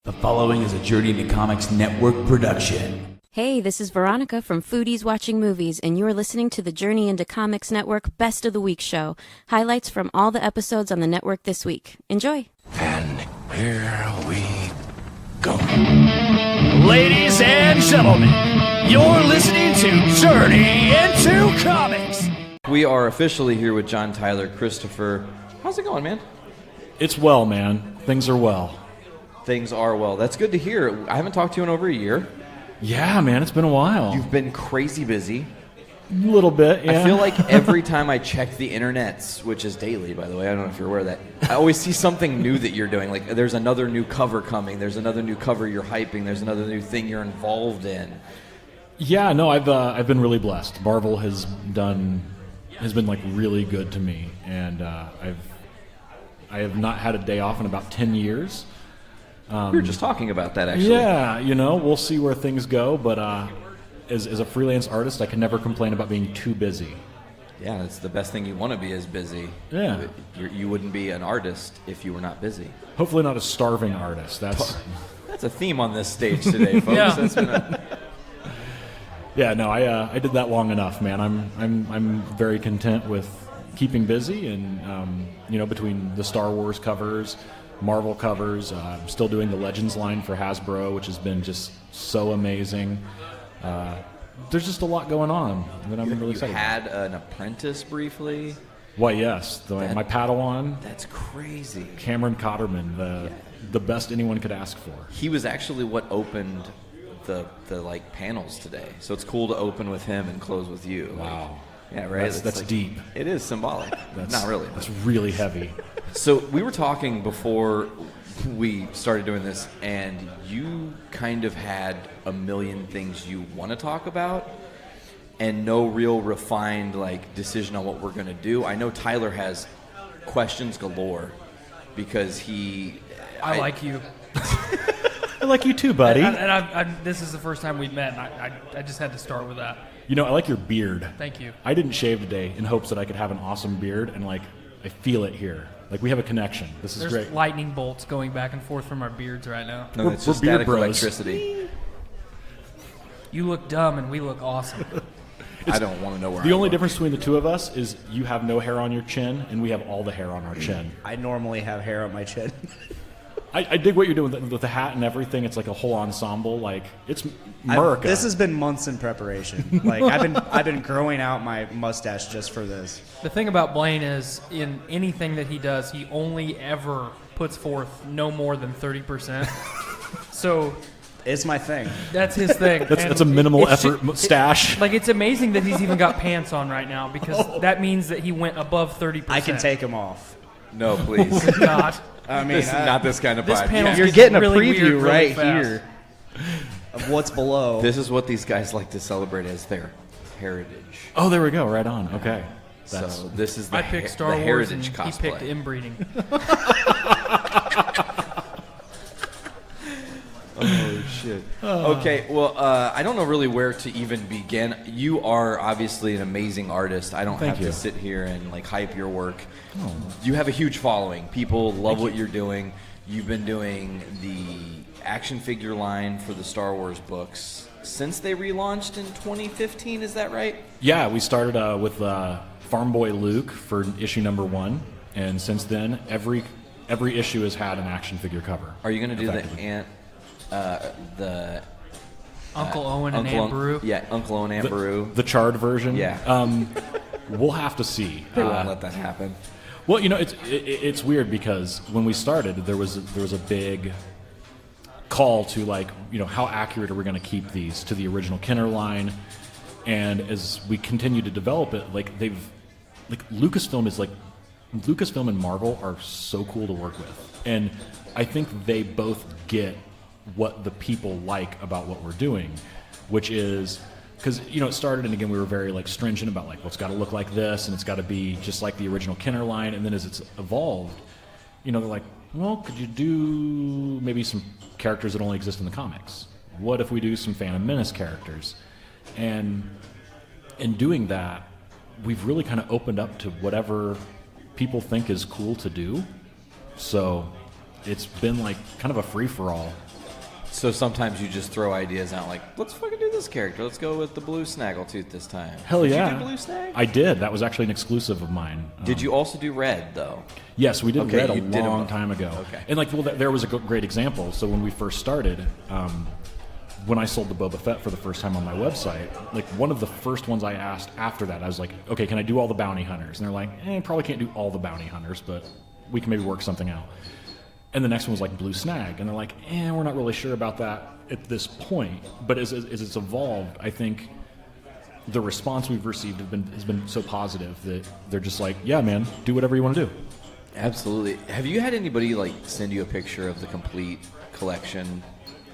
The following is a Journey into Comics Network production. Hey, this is Veronica from Foodies Watching Movies, and you're listening to the Journey into Comics Network Best of the Week show. Highlights from all the episodes on the network this week. Enjoy. And here we go. Ladies and gentlemen, you're listening to Journey into Comics. We are officially here with John Tyler Christopher. How's it going, man? It's well, man. Things are well. Things are well. That's good to hear. I haven't talked to you in over a year. Yeah, man, it's been a while. You've been crazy busy. A little bit, yeah. I feel like every time I check the internets, which is daily, by the way, I don't know if you're aware of that, I always see something new that you're doing. Like, there's another new cover coming. There's another new cover you're hyping. There's another new thing you're involved in. Yeah, no, I've been really blessed. Marvel has been like really good to me, and I have not had a day off in about 10 years. We were just talking about that, actually. Yeah, we'll see where things go, but as a freelance artist, I can never complain about being too busy. Yeah, it's the best thing. You want to be as busy. Yeah. You wouldn't be an artist if you were not busy. Hopefully not a starving artist. That's a theme on this stage today, folks. Yeah. That's been Yeah, no, I did that long enough, man. I'm very content with keeping busy, and between the Star Wars covers, Marvel covers, I'm still doing the Legends line for Hasbro, which has been just so amazing. There's just a lot going on that I'm really excited about. You had an apprentice briefly. Why, yes, my Padawan. That's crazy. Cameron Cotterman, the best anyone could ask for. He was actually what opened the panels today. So it's cool to open with him and close with you. Wow. Yeah, right. That's deep. It is symbolic. Not really. That's really heavy. So we were talking before we started doing this, and you kind of had a million things you want to talk about, and no real refined decision on what we're going to do. I know Tyler has questions galore because I like you. I like you too, buddy. And this is the first time we've met, and I just had to start with that. I like your beard. Thank you. I didn't shave today in hopes that I could have an awesome beard, and I feel it here. We have a connection. This is There's great. lightning bolts going back and forth from our beards right now. No, it's just we're beard static bros. electricity. You look dumb, and we look awesome. I don't want to know where The only difference between the two of us is you have no hair on your chin, and we have all the hair on our chin. I normally have hair on my chin. I dig what you're doing with the hat and everything. It's like a whole ensemble. It's America. This has been months in preparation. I've been growing out my mustache just for this. The thing about Blaine is, in anything that he does, he only ever puts forth no more than 30%. So It's my thing. that's his thing. That's a minimal effort stash. It's amazing that he's even got pants on right now, because that means that he went above 30%. I can take them off. No, please. God. I mean, This is not this kind of This podcast. panel's you're getting getting a really preview weird really right fast. here of what's below. This is what these guys like to celebrate as their heritage. Oh, there we go. Right on. Okay. So this is the, I picked Star the Wars, and heritage he cosplay. picked inbreeding. Oh, shit. Okay, well, I don't know really where to even begin. You are obviously an amazing artist. I don't Thank have you. to sit here and hype your work. You have a huge following. People love what you're doing. You've been doing the action figure line for the Star Wars books since they relaunched in 2015, is that right? Yeah, we started with Farm Boy Luke for issue number 1, and since then, every issue has had an action figure cover. Are you going to do effectively. the Uncle Owen and Uncle Aunt Beru? Yeah, Uncle Owen and Beru. The charred version? Yeah. We'll have to see. They won't let that happen. Well, it's weird because when we started, there was a big call to how accurate are we going to keep these to the original Kenner line, and as we continue to develop it, Lucasfilm and Marvel are so cool to work with, and I think they both get what the people like about what we're doing, which is. Because, it started, and again, we were very, stringent about, well, it's got to look like this, and it's got to be just like the original Kenner line, and then as it's evolved, they're like, well, could you do maybe some characters that only exist in the comics? What if we do some Phantom Menace characters? And in doing that, we've really kind of opened up to whatever people think is cool to do. So it's been like kind of a free for all. So sometimes you just throw ideas out like, let's fucking do this character. Let's go with the blue Snaggletooth this time. Hell yeah. Did you do blue Snag? I did. That was actually an exclusive of mine. Did you also do red, though? Yes, we did Okay, red a you did long them. time ago. Okay. And like, well, there was a great example. So when we first started, when I sold the Boba Fett for the first time on my website, like one of the first ones I asked after that, I was like, okay, can I do all the bounty hunters? And they're like, probably can't do all the bounty hunters, but we can maybe work something out. And the next one was like blue Snag, and they're like, we're not really sure about that at this point. But as it's evolved, I think the response we've received has been so positive that they're just like, yeah, man, do whatever you want to do. Absolutely. Have you had anybody like send you a picture of the complete collection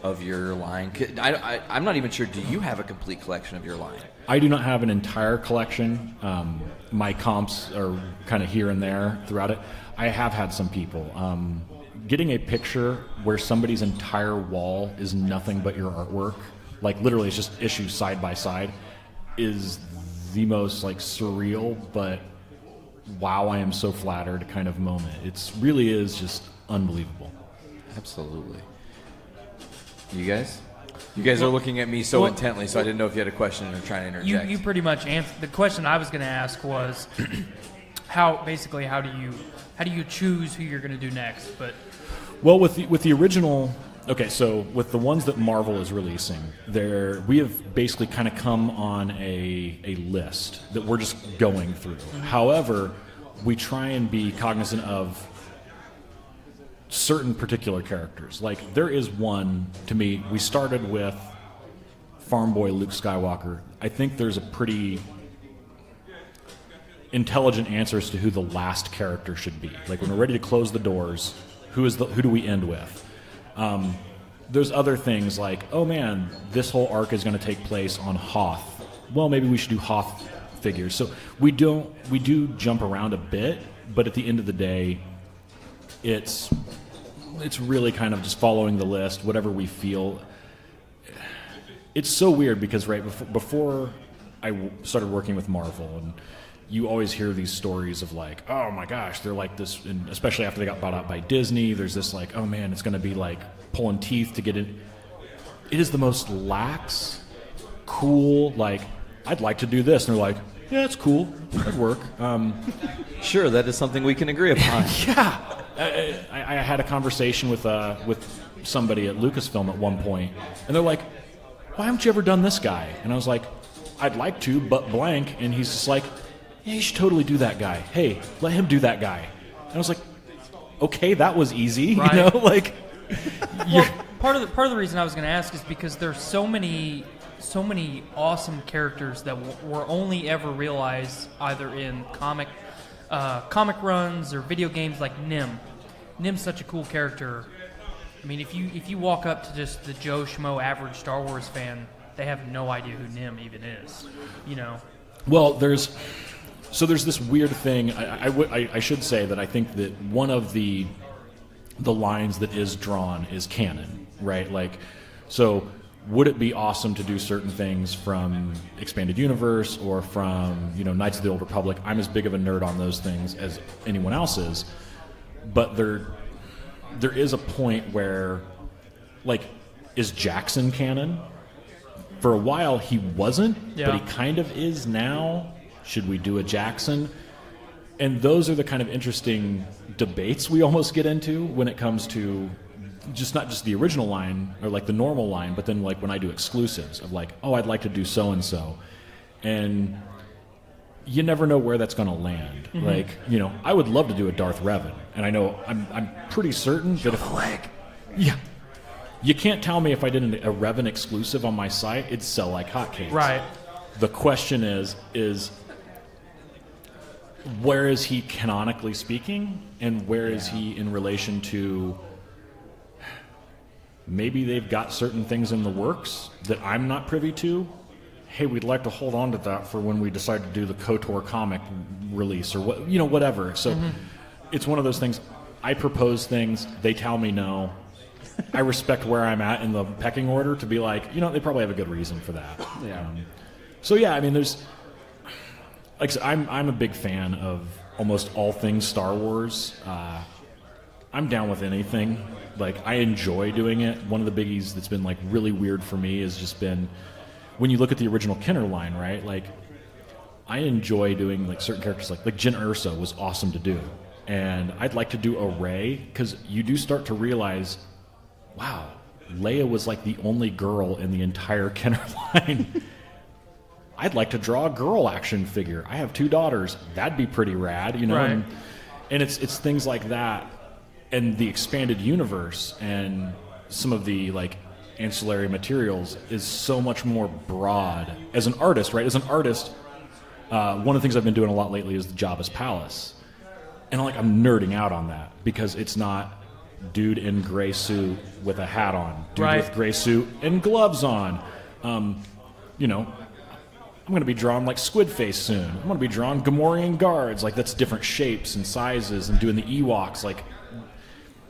of your line? I'm not even sure. Do you have a complete collection of your line? I do not have an entire collection. My comps are kind of here and there throughout it. I have had some people. Getting a picture where somebody's entire wall is nothing but your artwork, like literally it's just issues side by side, is the most like surreal, but wow, I am so flattered kind of moment. It really is just unbelievable. Absolutely. You guys? You guys are looking at me so intently, so I didn't know if you had a question or trying to interject. You pretty much answered. The question I was going to ask was how do you choose who you're going to do next? But well, with the original, okay, so with the ones that Marvel is releasing, we have basically kind of come on a list that we're just going through. Mm-hmm. However, we try and be cognizant of certain particular characters. Like there is one, to me, we started with Farm Boy Luke Skywalker. I think there's a pretty intelligent answer as to who the last character should be. Like when we're ready to close the doors, who do we end with? There's other things like, oh man, this whole arc is going to take place on Hoth. Well, maybe we should do Hoth figures. So we do jump around a bit, but at the end of the day, it's really kind of just following the list, whatever we feel. It's so weird because right before I started working with Marvel, and you always hear these stories of like, oh my gosh, they're like this, and especially after they got bought out by Disney, there's this like, oh man, it's going to be like pulling teeth to get in. It is the most lax, cool, like, I'd like to do this. And they're like, yeah, it's cool. That'd work. Sure, that is something we can agree upon. Yeah. I had a conversation with somebody at Lucasfilm at one point, and they're like, why haven't you ever done this guy? And I was like, I'd like to, but blank. And he's just like, yeah, you should totally do that guy. Hey, let him do that guy. And I was like, okay, that was easy. Right. You know, like. Well, part of the reason I was going to ask is because there's so many awesome characters that were only ever realized either in comic runs or video games, like Nim. Nim's such a cool character. I mean, if you walk up to just the Joe Schmo average Star Wars fan, they have no idea who Nim even is. You know. Well, there's this weird thing. I should say that I think that one of the lines that is drawn is canon, right? Like, so would it be awesome to do certain things from Expanded Universe or from, Knights of the Old Republic? I'm as big of a nerd on those things as anyone else is, but there is a point where, like, is Jackson canon? For a while he wasn't, but he kind of is now. Should we do a Jackson? And those are the kind of interesting debates we almost get into when it comes to not just the original line or like the normal line, but then like when I do exclusives of like, oh, I'd like to do so-and-so. And you never know where that's going to land. Mm-hmm. Like, I would love to do a Darth Revan. And I know I'm pretty certain that if you can't tell me if I did a Revan exclusive on my site, it'd sell like hotcakes. Right. The question is where is he canonically speaking, and where is he in relation to maybe they've got certain things in the works that I'm not privy to? Hey, we'd like to hold on to that for when we decide to do the KOTOR comic release or whatever. So it's one of those things. I propose things, they tell me no. I respect where I'm at in the pecking order to be like, they probably have a good reason for that. Yeah. There's, like I said, I'm a big fan of almost all things Star Wars. I'm down with anything. Like, I enjoy doing it. One of the biggies that's been, like, really weird for me has just been when you look at the original Kenner line, right? Like, I enjoy doing, like, certain characters. Like Jyn Erso was awesome to do. And I'd like to do a Rey, because you do start to realize, wow, Leia was, like, the only girl in the entire Kenner line. I'd like to draw a girl action figure. I have 2 daughters. That'd be pretty rad, you know? Right. And it's things like that. And the expanded universe and some of the, like, ancillary materials is so much more broad. As an artist, right? As an artist, one of the things I've been doing a lot lately is the Jabba's Palace. And I'm nerding out on that because it's not dude in gray suit with a hat on, dude Right. with gray suit and gloves on. You know, I'm going to be drawing like Squid Face soon. I'm going to be drawing Gamorrean guards. Like, that's different shapes and sizes, and doing the Ewoks. Like,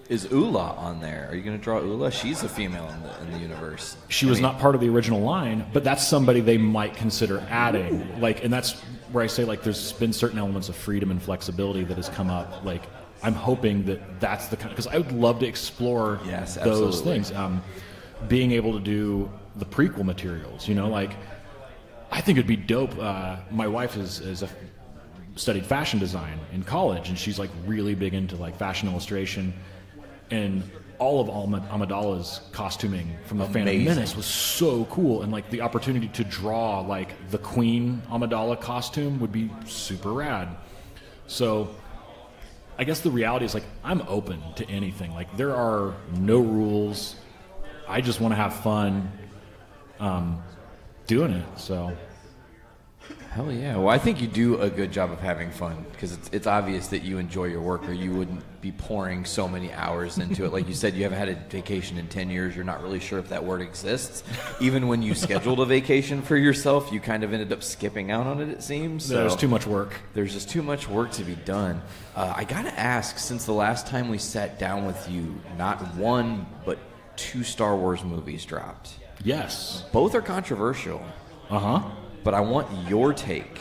Is Ula on there? Are you going to draw Ula? She's a female in the universe. she was not part of the original line, but that's somebody they might consider adding. Like, and that's where I say, like, there's been certain elements of freedom and flexibility that has come up. Like, I'm hoping that that's the kind, because I would love to explore Yes, those absolutely. things. Being able to do the prequel materials, you know, like, I think it'd be dope. My wife studied fashion design in college, and she's, like, really big into, like, fashion illustration. And all of Amidala's costuming from the Phantom Amazing. Menace was so cool, and, like, the opportunity to draw, like, the Queen Amidala costume would be super rad. So I guess the reality is, like, I'm open to anything. Like, there are no rules. I just want to have fun doing it. So Hell yeah. Well, I think you do a good job of having fun, because it's obvious that you enjoy your work, or you wouldn't be pouring so many hours into it. Like you said, you haven't had a vacation in 10 years. You're not really sure if that word exists. Even when you scheduled a vacation for yourself, you kind of ended up skipping out on it, it seems. So there's too much work. There's just too much work to be done. I got to ask, since the last time we sat down with you, not 1, but 2 Star Wars movies dropped. Yes. Both are controversial. Uh-huh. But I want your take.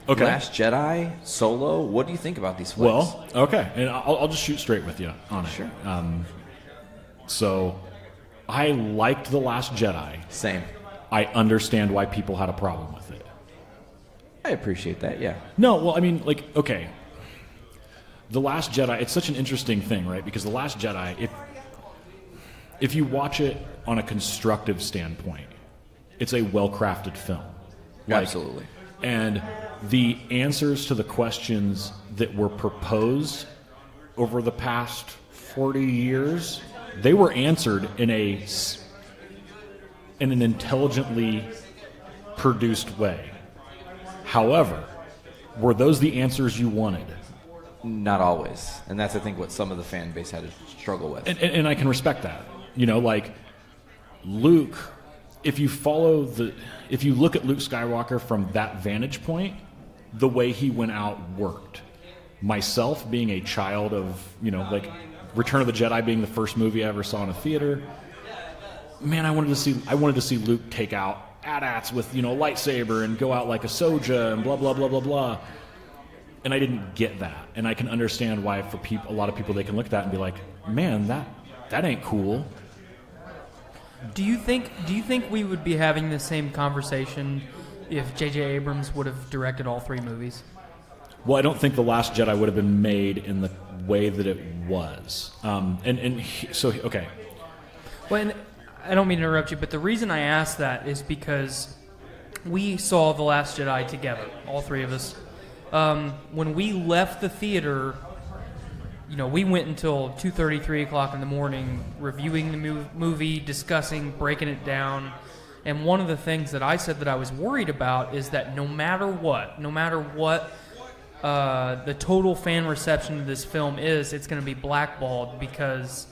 Okay. Last Jedi, Solo. What do you think about these flicks? Well, okay, and I'll just shoot straight with you on it. Sure. So, I liked The Last Jedi. Same. I understand why people had a problem with it. I appreciate that. Yeah. No, well, I mean, like, okay, The Last Jedi. It's such an interesting thing, right? Because The Last Jedi, if you watch it on a constructive standpoint, it's a well-crafted film. Like, Absolutely. And the answers to the questions that were proposed over the past 40 years, they were answered in an intelligently produced way. However, were those the answers you wanted? Not always. And that's, I think, what some of the fan base had to struggle with. And I can respect that. You know, like, Luke, if you look at Luke Skywalker from that vantage point, the way he went out worked. Myself, being a child of, you know, like, Return of the Jedi being the first movie I ever saw in a theater, man, I wanted to see Luke take out AT-ATs with, you know, a lightsaber and go out like a Soja and blah, blah, blah, blah, blah. And I didn't get that. And I can understand why for a lot of people, they can look at that and be like, man, that ain't cool. Do you think we would be having the same conversation if J.J. Abrams would have directed all 3 movies? Well, I don't think The Last Jedi would have been made in the way that it was. Okay. Well, and I don't mean to interrupt you, but the reason I asked that is because we saw The Last Jedi together, all 3 of us. When we left the theater, you know, we went until 2:30, 3 o'clock in the morning reviewing the movie, discussing, breaking it down. And one of the things that I said that I was worried about is that no matter what the total fan reception of this film is, it's going to be blackballed, because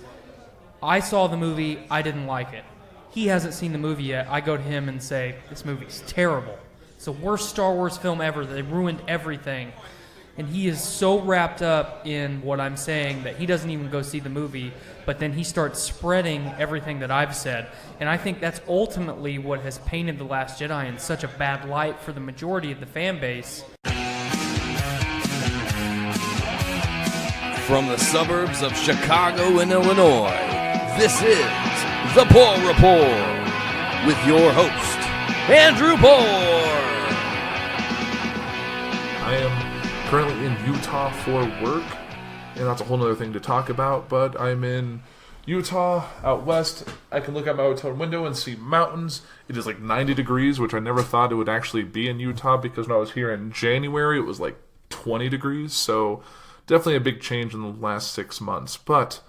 I saw the movie, I didn't like it. He hasn't seen the movie yet. I go to him and say, this movie's terrible. It's the worst Star Wars film ever. They ruined everything. And he is so wrapped up in what I'm saying that he doesn't even go see the movie, but then he starts spreading everything that I've said. And I think that's ultimately what has painted The Last Jedi in such a bad light for the majority of the fan base. From the suburbs of Chicago and Illinois, this is The Paul Report with your host, Andrew Poor. I am currently in Utah for work, and that's a whole other thing to talk about, but I'm in Utah, out west. I can look out my hotel window and see mountains. It is like 90 degrees, which I never thought it would actually be in Utah, because when I was here in January, it was like 20 degrees, so definitely a big change in the last 6 months. But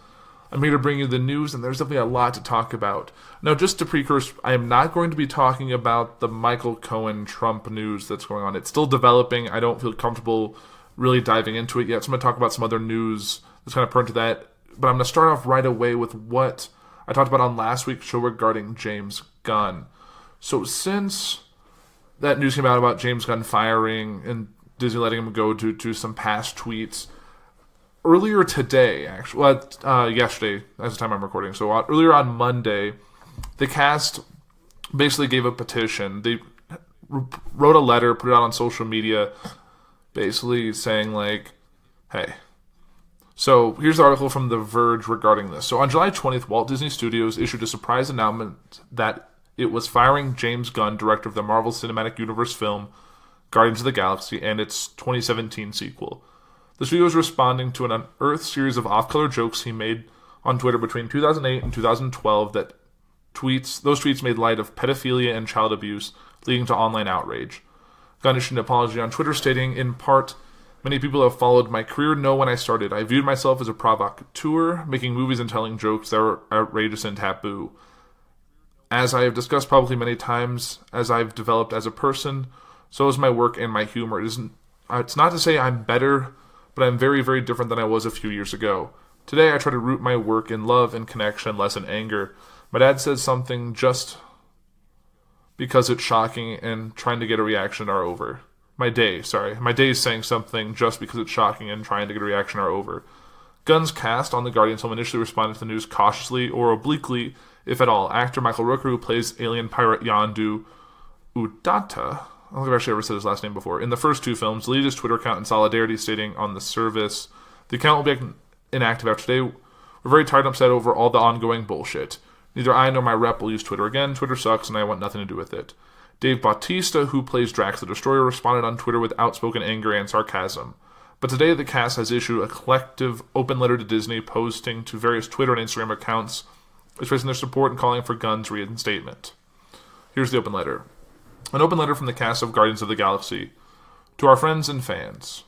I'm here to bring you the news, and there's definitely a lot to talk about. Now, just to precurse, I am not going to be talking about the Michael Cohen Trump news that's going on. It's still developing. I don't feel comfortable really diving into it yet, so I'm going to talk about some other news that's kind of pertinent to that. But I'm going to start off right away with what I talked about on last week's show regarding James Gunn. So since that news came out about James Gunn firing and Disney letting him go due to some past tweets, earlier today, actually, yesterday, as the time I'm recording, so earlier on Monday, the cast basically gave a petition. They wrote a letter, put it out on social media, basically saying, like, hey. So here's the article from The Verge regarding this. So on July 20th, Walt Disney Studios issued a surprise announcement that it was firing James Gunn, director of the Marvel Cinematic Universe film Guardians of the Galaxy and its 2017 sequel. The studio is responding to an unearthed series of off-color jokes he made on Twitter between 2008 and 2012 those tweets made light of pedophilia and child abuse, leading to online outrage. Gunn issued an apology on Twitter stating, in part, "Many people have followed my career know when I started. I viewed myself as a provocateur, making movies and telling jokes that were outrageous and taboo. As I have discussed publicly many times, as I've developed as a person, so is my work and my humor. It's not to say I'm better, but I'm very, very different than I was a few years ago. Today I try to root my work in love and connection, less in anger. My dad says something just because it's shocking and trying to get a reaction are over. My days saying something just because it's shocking and trying to get a reaction are over." Gunn's cast on the Guardians film initially responded to the news cautiously or obliquely, if at all. Actor Michael Rooker, who plays alien pirate Yondu Udata, I don't think I've actually ever said his last name before, in the first two films, deleted his Twitter account in solidarity, stating on the service, "The account will be inactive after today. We're very tired and upset over all the ongoing bullshit. Neither I nor my rep will use Twitter again. Twitter sucks and I want nothing to do with it." Dave Bautista, who plays Drax the Destroyer, responded on Twitter with outspoken anger and sarcasm. But today the cast has issued a collective open letter to Disney, posting to various Twitter and Instagram accounts, expressing their support and calling for Gunn's reinstatement. Here's the open letter. An open letter from the cast of Guardians of the Galaxy. To our friends and fans.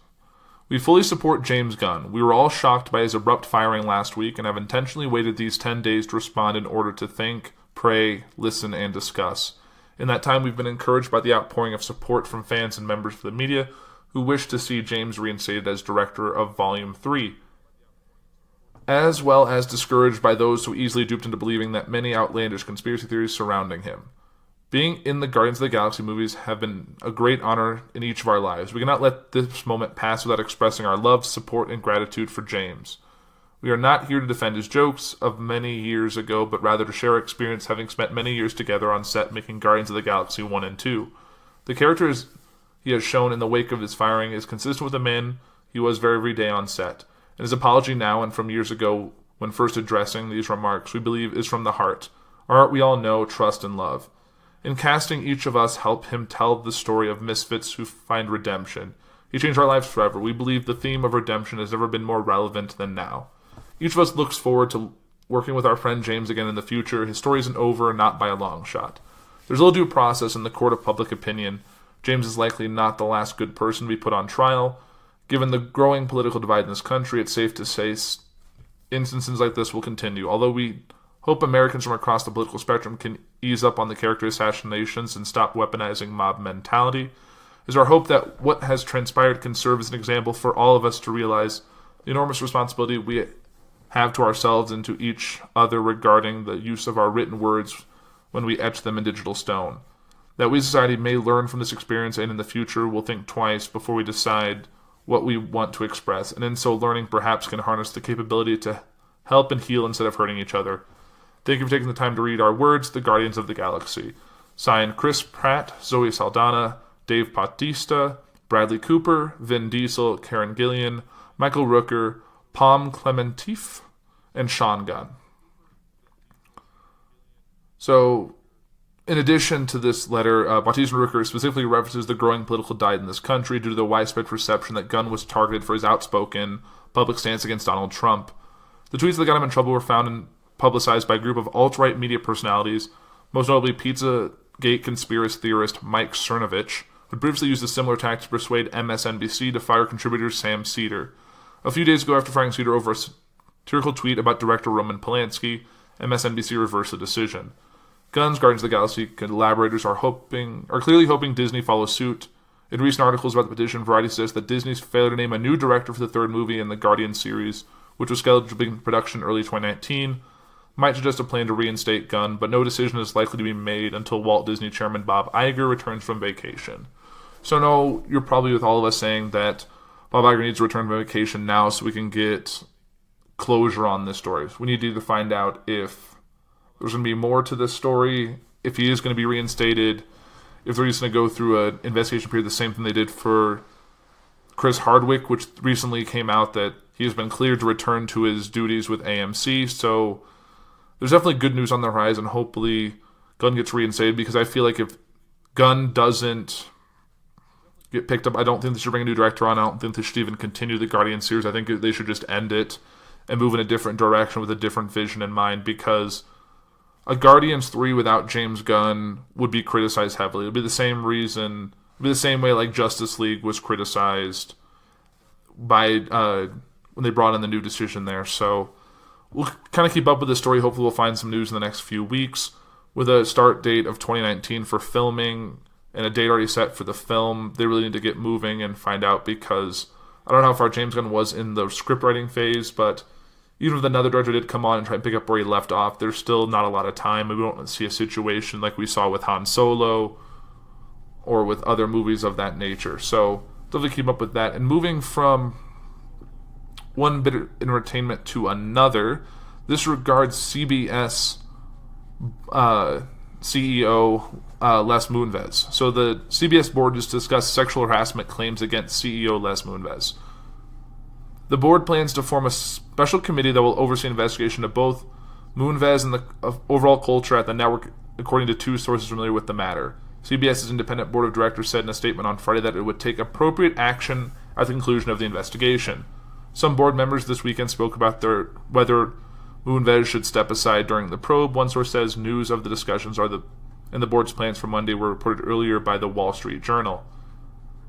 We fully support James Gunn. We were all shocked by his abrupt firing last week and have intentionally waited these 10 days to respond in order to think, pray, listen, and discuss. In that time, we've been encouraged by the outpouring of support from fans and members of the media who wish to see James reinstated as director of Volume 3, as well as discouraged by those so easily duped into believing that many outlandish conspiracy theories surrounding him. Being in the Guardians of the Galaxy movies have been a great honor in each of our lives. We cannot let this moment pass without expressing our love, support, and gratitude for James. We are not here to defend his jokes of many years ago, but rather to share our experience having spent many years together on set making Guardians of the Galaxy 1 and 2. The characters he has shown in the wake of his firing is consistent with the man he was every day on set. And his apology now and from years ago when first addressing these remarks, we believe is from the heart. Our heart we all know, trust, and love. In casting, each of us help him tell the story of misfits who find redemption. He changed our lives forever. We believe the theme of redemption has never been more relevant than now. Each of us looks forward to working with our friend James again in the future. His story isn't over, not by a long shot. There's a little due process in the court of public opinion. James is likely not the last good person to be put on trial. Given the growing political divide in this country, it's safe to say instances like this will continue. Although we hope Americans from across the political spectrum can ease up on the character assassinations and stop weaponizing mob mentality, is our hope that what has transpired can serve as an example for all of us to realize the enormous responsibility we have to ourselves and to each other regarding the use of our written words when we etch them in digital stone. That we as a society may learn from this experience and in the future will think twice before we decide what we want to express, and in so learning perhaps can harness the capability to help and heal instead of hurting each other. Thank you for taking the time to read our words, the Guardians of the Galaxy. Signed, Chris Pratt, Zoe Saldana, Dave Bautista, Bradley Cooper, Vin Diesel, Karen Gillian, Michael Rooker, Palm Clementif, and Sean Gunn. So, in addition to this letter, Bautista Rooker specifically references the growing political divide in this country due to the widespread perception that Gunn was targeted for his outspoken public stance against Donald Trump. The tweets that got him in trouble were found and publicized by a group of alt-right media personalities, most notably Pizzagate conspiracy theorist Mike Cernovich, who previously used a similar tactic to persuade MSNBC to fire contributor Sam Cedar. A few days ago, after firing Cedar over a satirical tweet about director Roman Polanski, MSNBC reversed the decision. Gunn's Guardians of the Galaxy collaborators are clearly hoping Disney follows suit. In recent articles about the petition, Variety says that Disney's failure to name a new director for the third movie in the Guardians series, which was scheduled to begin production early 2019, might suggest a plan to reinstate Gunn, but no decision is likely to be made until Walt Disney chairman Bob Iger returns from vacation. So no, you're probably with all of us saying that Bob Iger needs to return from vacation now so we can get closure on this story. So we need to either find out if there's going to be more to this story, if he is going to be reinstated, if they're just going to go through an investigation period, the same thing they did for Chris Hardwick, which recently came out that he has been cleared to return to his duties with AMC. So there's definitely good news on the horizon. Hopefully Gunn gets reinstated, because I feel like if Gunn doesn't get picked up, I don't think they should bring a new director on. I don't think they should even continue the Guardians series. I think they should just end it and move in a different direction with a different vision in mind, because a Guardians 3 without James Gunn would be criticized heavily. It would be the same reason, it would be the same way like Justice League was criticized by when they brought in the new decision there. So we'll kind of keep up with the story. Hopefully we'll find some news in the next few weeks. With a start date of 2019 for filming and a date already set for the film, they really need to get moving and find out, because I don't know how far James Gunn was in the script writing phase, but even if another director did come on and try and pick up where he left off, there's still not a lot of time. We don't see a situation like we saw with Han Solo or with other movies of that nature. So definitely keep up with that. And moving from one bit of entertainment to another, this regards CBS CEO Les Moonves. So the CBS board just discussed sexual harassment claims against CEO Les Moonves. The board plans to form a special committee that will oversee an investigation of both Moonves and the overall culture at the network, according to two sources familiar with the matter. CBS's independent board of directors said in a statement on Friday that it would take appropriate action at the conclusion of the investigation. Some board members this weekend spoke about whether Moonves should step aside during the probe. One source says news of the discussions and the board's plans for Monday were reported earlier by the Wall Street Journal.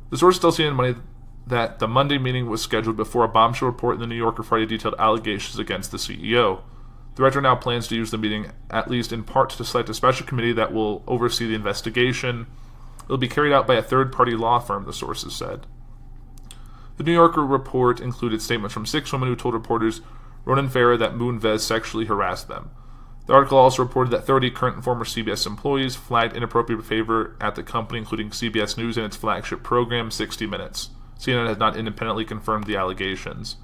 The source still saying Monday that the Monday meeting was scheduled before a bombshell report in the New Yorker Friday detailed allegations against the CEO. The director now plans to use the meeting, at least in part, to select a special committee that will oversee the investigation. It will be carried out by a third-party law firm, the sources said. The New Yorker report included statements from 6 women who told reporters Ronan Farrow that Moonves sexually harassed them. The article also reported that 30 current and former CBS employees flagged inappropriate behavior at the company, including CBS News and its flagship program, 60 Minutes. CNN has not independently confirmed the allegations.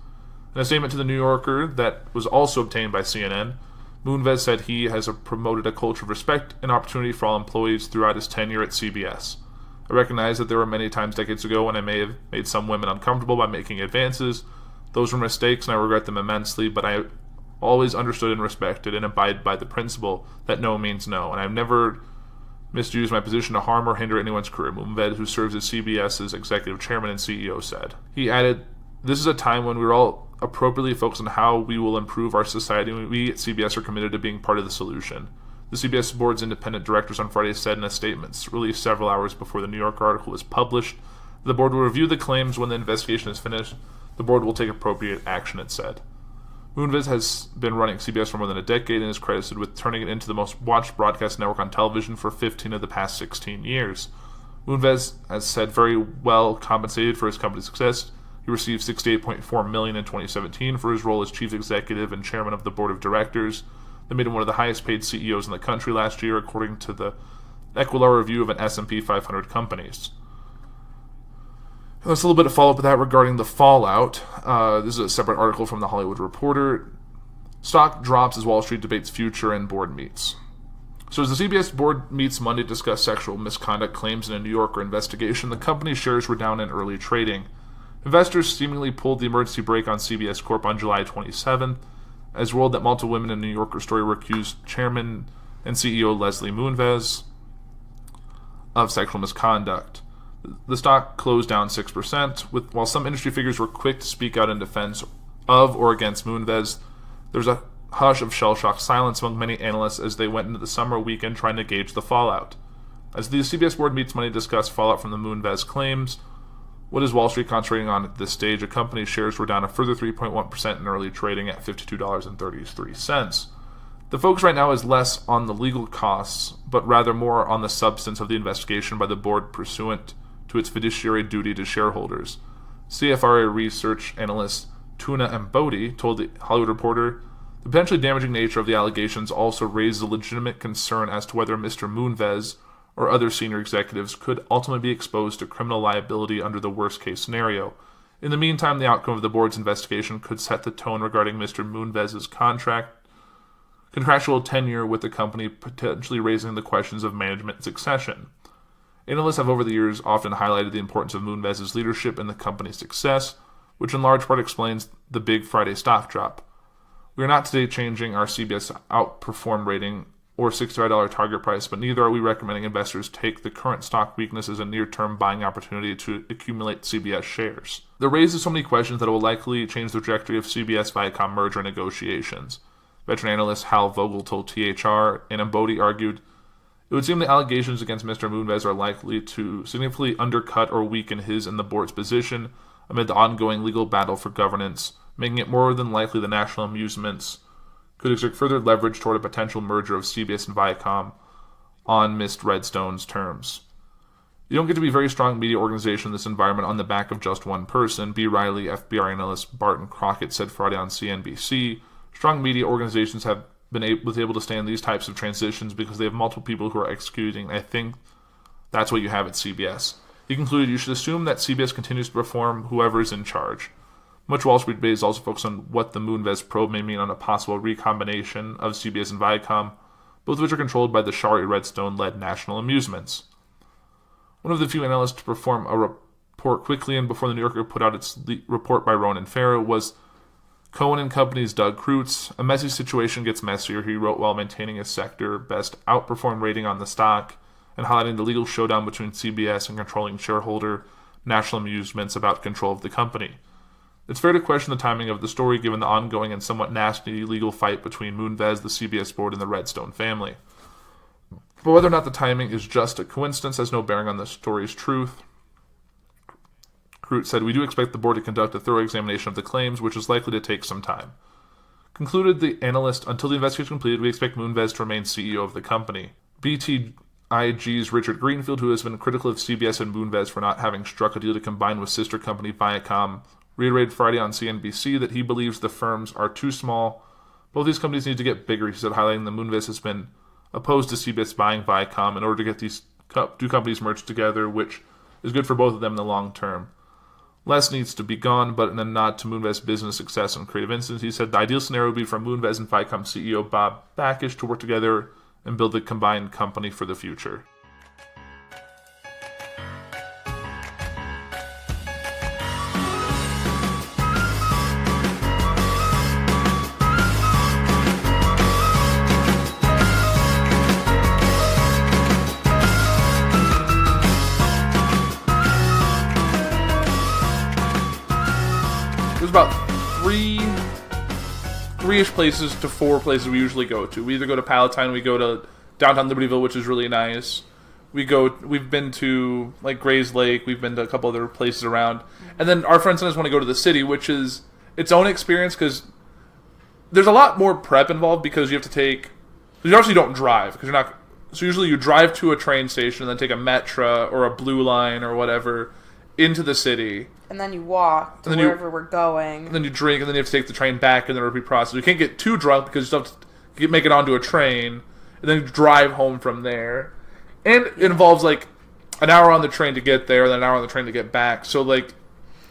In a statement to the New Yorker that was also obtained by CNN, Moonves said he has promoted a culture of respect and opportunity for all employees throughout his tenure at CBS. I recognize that there were many times decades ago when I may have made some women uncomfortable by making advances. Those were mistakes and I regret them immensely, but I always understood and respected and abide by the principle that no means no, and I've never misused my position to harm or hinder anyone's career, Moonves, who serves as CBS's executive chairman and CEO, said. He added, "This is a time when we're all appropriately focused on how we will improve our society, and we at CBS are committed to being part of the solution." The CBS board's independent directors on Friday said in a statement released several hours before the New Yorker article was published, the board will review the claims when the investigation is finished. The board will take appropriate action, it said. Moonves has been running CBS for more than a decade and is credited with turning it into the most watched broadcast network on television for 15 of the past 16 years. Moonves has said very well compensated for his company's success. He received $68.4 million in 2017 for his role as chief executive and chairman of the board of directors. That made him one of the highest paid CEOs in the country last year, according to the Equilar review of an S&P 500 companies. There's a little bit of follow-up to that regarding the fallout. This is a separate article from The Hollywood Reporter. Stock drops as Wall Street debates future and board meets. So as the CBS board meets Monday to discuss sexual misconduct claims in a New Yorker investigation, the company's shares were down in early trading. Investors seemingly pulled the emergency brake on CBS Corp on July 27th, as rolled that multiple women in a New Yorker story were accused Chairman and CEO Leslie Moonves of sexual misconduct. The stock closed down 6%, while some industry figures were quick to speak out in defense of or against Moonves. There's a hush of shell-shocked silence among many analysts as they went into the summer weekend trying to gauge the fallout. As the CBS board meets Monday to discuss fallout from the Moonves claims, what is Wall Street concentrating on at this stage? A company's shares were down a further 3.1% in early trading at $52.33. The focus right now is less on the legal costs, but rather more on the substance of the investigation by the board pursuant to its fiduciary duty to shareholders. CFRA research analyst Tuna Mbodi told the Hollywood Reporter, the potentially damaging nature of the allegations also raised a legitimate concern as to whether Mr. Moonves or other senior executives could ultimately be exposed to criminal liability under the worst-case scenario. In the meantime, the outcome of the board's investigation could set the tone regarding Mr. Moonves' contractual tenure with the company, potentially raising the questions of management and succession. Analysts have over the years often highlighted the importance of Moonves' leadership in the company's success, which in large part explains the big Friday stock drop. We are not today changing our CBS outperform rating or $65 target price, but neither are we recommending investors take the current stock weakness as a near-term buying opportunity to accumulate CBS shares. There raises so many questions that it will likely change the trajectory of CBS-Viacom merger negotiations. Veteran analyst Hal Vogel told THR, and Mbodi argued, it would seem the allegations against Mr. Moonves are likely to significantly undercut or weaken his and the board's position amid the ongoing legal battle for governance, making it more than likely the National Amusements could exert further leverage toward a potential merger of CBS and Viacom on Mr. Redstone's terms. You don't get to be a very strong media organization in this environment on the back of just one person, B. Riley FBR analyst Barton Crockett said Friday on CNBC. Strong media organizations have been able to stand these types of transitions because they have multiple people who are executing. I think that's what you have at CBS. He concluded, you should assume that CBS continues to perform whoever is in charge. Much Wall Street Bay is also focused on what the Moonves probe may mean on a possible recombination of CBS and Viacom, both of which are controlled by the Shari Redstone-led National Amusements. One of the few analysts to perform a report quickly and before the New Yorker put out its report by Ronan Farrow was Cohen and Company's Doug Kreutz. A messy situation gets messier, he wrote, while maintaining a sector-best outperform rating on the stock and highlighting the legal showdown between CBS and controlling shareholder National Amusements about control of the company. It's fair to question the timing of the story given the ongoing and somewhat nasty legal fight between Moonves, the CBS board, and the Redstone family. But whether or not the timing is just a coincidence has no bearing on the story's truth. Kreutz said, we do expect the board to conduct a thorough examination of the claims, which is likely to take some time. Concluded the analyst, until the investigation is completed, we expect Moonves to remain CEO of the company. BTIG's Richard Greenfield, who has been critical of CBS and Moonves for not having struck a deal to combine with sister company Viacom, reiterated Friday on CNBC that he believes the firms are too small. Both these companies need to get bigger, he said, highlighting that Moonves has been opposed to CBS buying Viacom in order to get these two companies merged together, which is good for both of them in the long term. Less needs to be gone, but in a nod to Moonves' business success and creative instance, he said the ideal scenario would be for Moonves and Viacom CEO Bob Bakish to work together and build a combined company for the future. There's about three-ish places to four places we usually go to. We either go to Palatine, we go to downtown Libertyville, which is really nice. We've been to like Grays Lake, we've been to a couple other places around. And then our friends sometimes want to go to the city, which is its own experience because there's a lot more prep involved because you have to take, you obviously don't drive because you're not, so usually you drive to a train station and then take a Metra or a Blue Line or whatever into the city. And then you walk to wherever we're going. And then you drink, and then you have to take the train back, and then it'll be processed. You can't get too drunk because you still have to make it onto a train, and then you drive home from there. And it involves, like, an hour on the train to get there, and then an hour on the train to get back. So, like...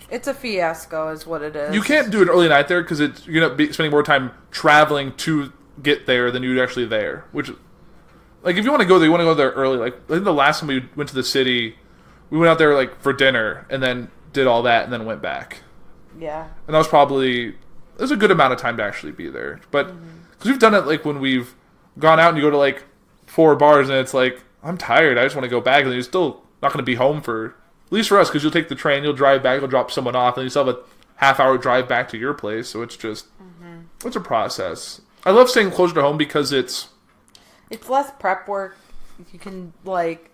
It's a fiasco is what it is. You can't do an early night there because you're going to be spending more time traveling to get there than you're actually there. Which, like, if you want to go there, you want to go there early. Like, I think the last time we went to the city... We went out there, like, for dinner, and then did all that, and then went back. Yeah. And that was probably... There's a good amount of time to actually be there. But, because we've done it, like, when we've gone out and you go to, like, 4 bars, and it's like, I'm tired, I just want to go back, and you're still not going to be home for... At least for us, because you'll take the train, you'll drive back, you'll drop someone off, and you still have a half-hour drive back to your place, so it's just... It's a process. I love staying closer to home because it's less prep work. You can, like...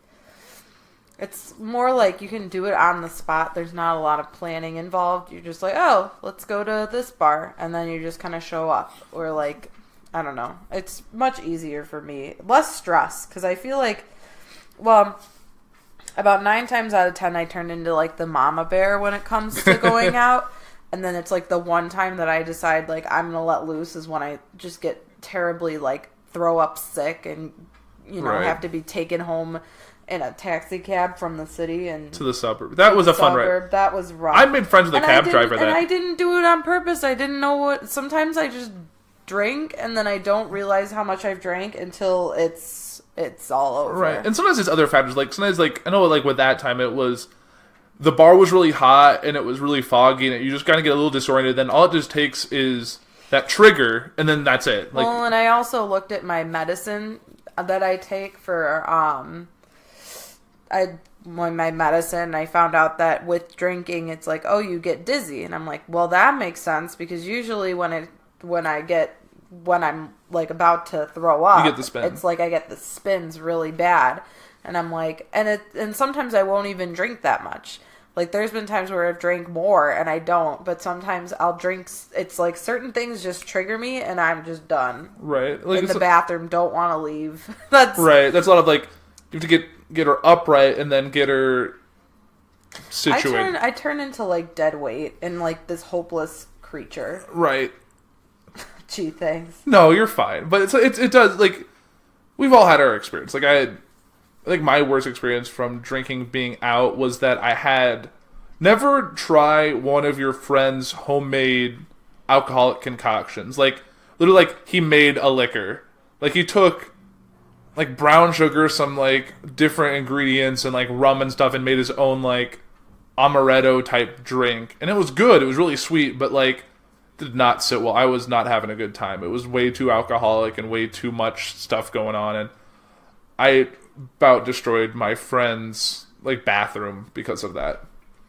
It's more like you can do it on the spot. There's not a lot of planning involved. You're just like, oh, let's go to this bar. And then you just kind of show up. Or, like, I don't know. It's much easier for me. Less stress. Because I feel like, well, about 9 times out of 10, I turn into, like, the mama bear when it comes to going out. And then it's, like, the one time that I decide, like, I'm going to let loose is when I just get terribly, like, throw up sick and, you know, have to be taken home in a taxi cab from the city and to the suburb. That was a fun ride. That was rough. I made friends with the cab driver. And I didn't do it on purpose. I didn't know what. Sometimes I just drink and then I don't realize how much I've drank until it's all over. Right. And sometimes there's other factors. Like sometimes, like I know, like with that time, it was the bar was really hot and it was really foggy, and you just kind of get a little disoriented. Then all it just takes is that trigger, and then that's it. Like, well, and I also looked at my medicine that I take for my medicine. I found out that with drinking, it's like, oh, you get dizzy, and I'm like, well, that makes sense because usually when I'm like about to throw up, you get the spin. It's like I get the spins really bad, and I'm like, and sometimes I won't even drink that much. Like there's been times where I've drank more and I don't, but sometimes I'll drink. It's like certain things just trigger me, and I'm just done. Right, like in the bathroom, don't want to leave. That's right. That's a lot of like you have to get her upright and then get her situated. I turn into like dead weight and like this hopeless creature. Right. Gee, thanks. No, you're fine. But it does, like, we've all had our experience. Like I think my worst experience from drinking being out was that I had never try one of your friend's homemade alcoholic concoctions. Like literally, like he made a liquor. Like he took like brown sugar, some like different ingredients, and like rum and stuff, and made his own like amaretto type drink, and it was good. It was really sweet, but like did not sit well. I was not having a good time. It was way too alcoholic and way too much stuff going on, and I about destroyed my friend's like bathroom because of that.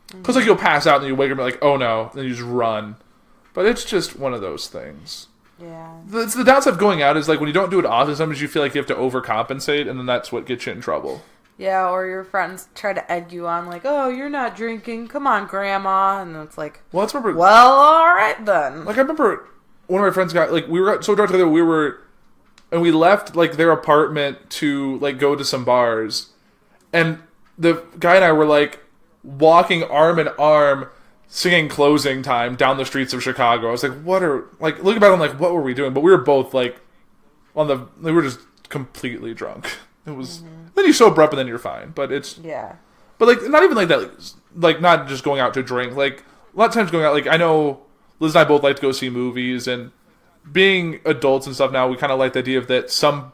Because like you'll pass out and you wake up and you're like, oh no, and you just run. But it's just one of those things. Yeah. The downside of going out is like when you don't do it often, sometimes you feel like you have to overcompensate, and then that's what gets you in trouble. Yeah, or your friends try to egg you on, like, oh, you're not drinking. Come on, Grandma. And it's like, well, let's remember. Well, all right then. Like I remember one of my friends got like we were so drunk together. And we left like their apartment to like go to some bars, and the guy and I were like walking arm in arm, singing "Closing Time" down the streets of Chicago. I was like, "What are like?" Looking back, I'm like, "What were we doing?" But we were both like we were just completely drunk. It was then you sober up and then you're fine. But it's But like not even like that. Like not just going out to drink. Like a lot of times going out. Like I know Liz and I both like to go see movies, and being adults and stuff now, we kind of like the idea of that some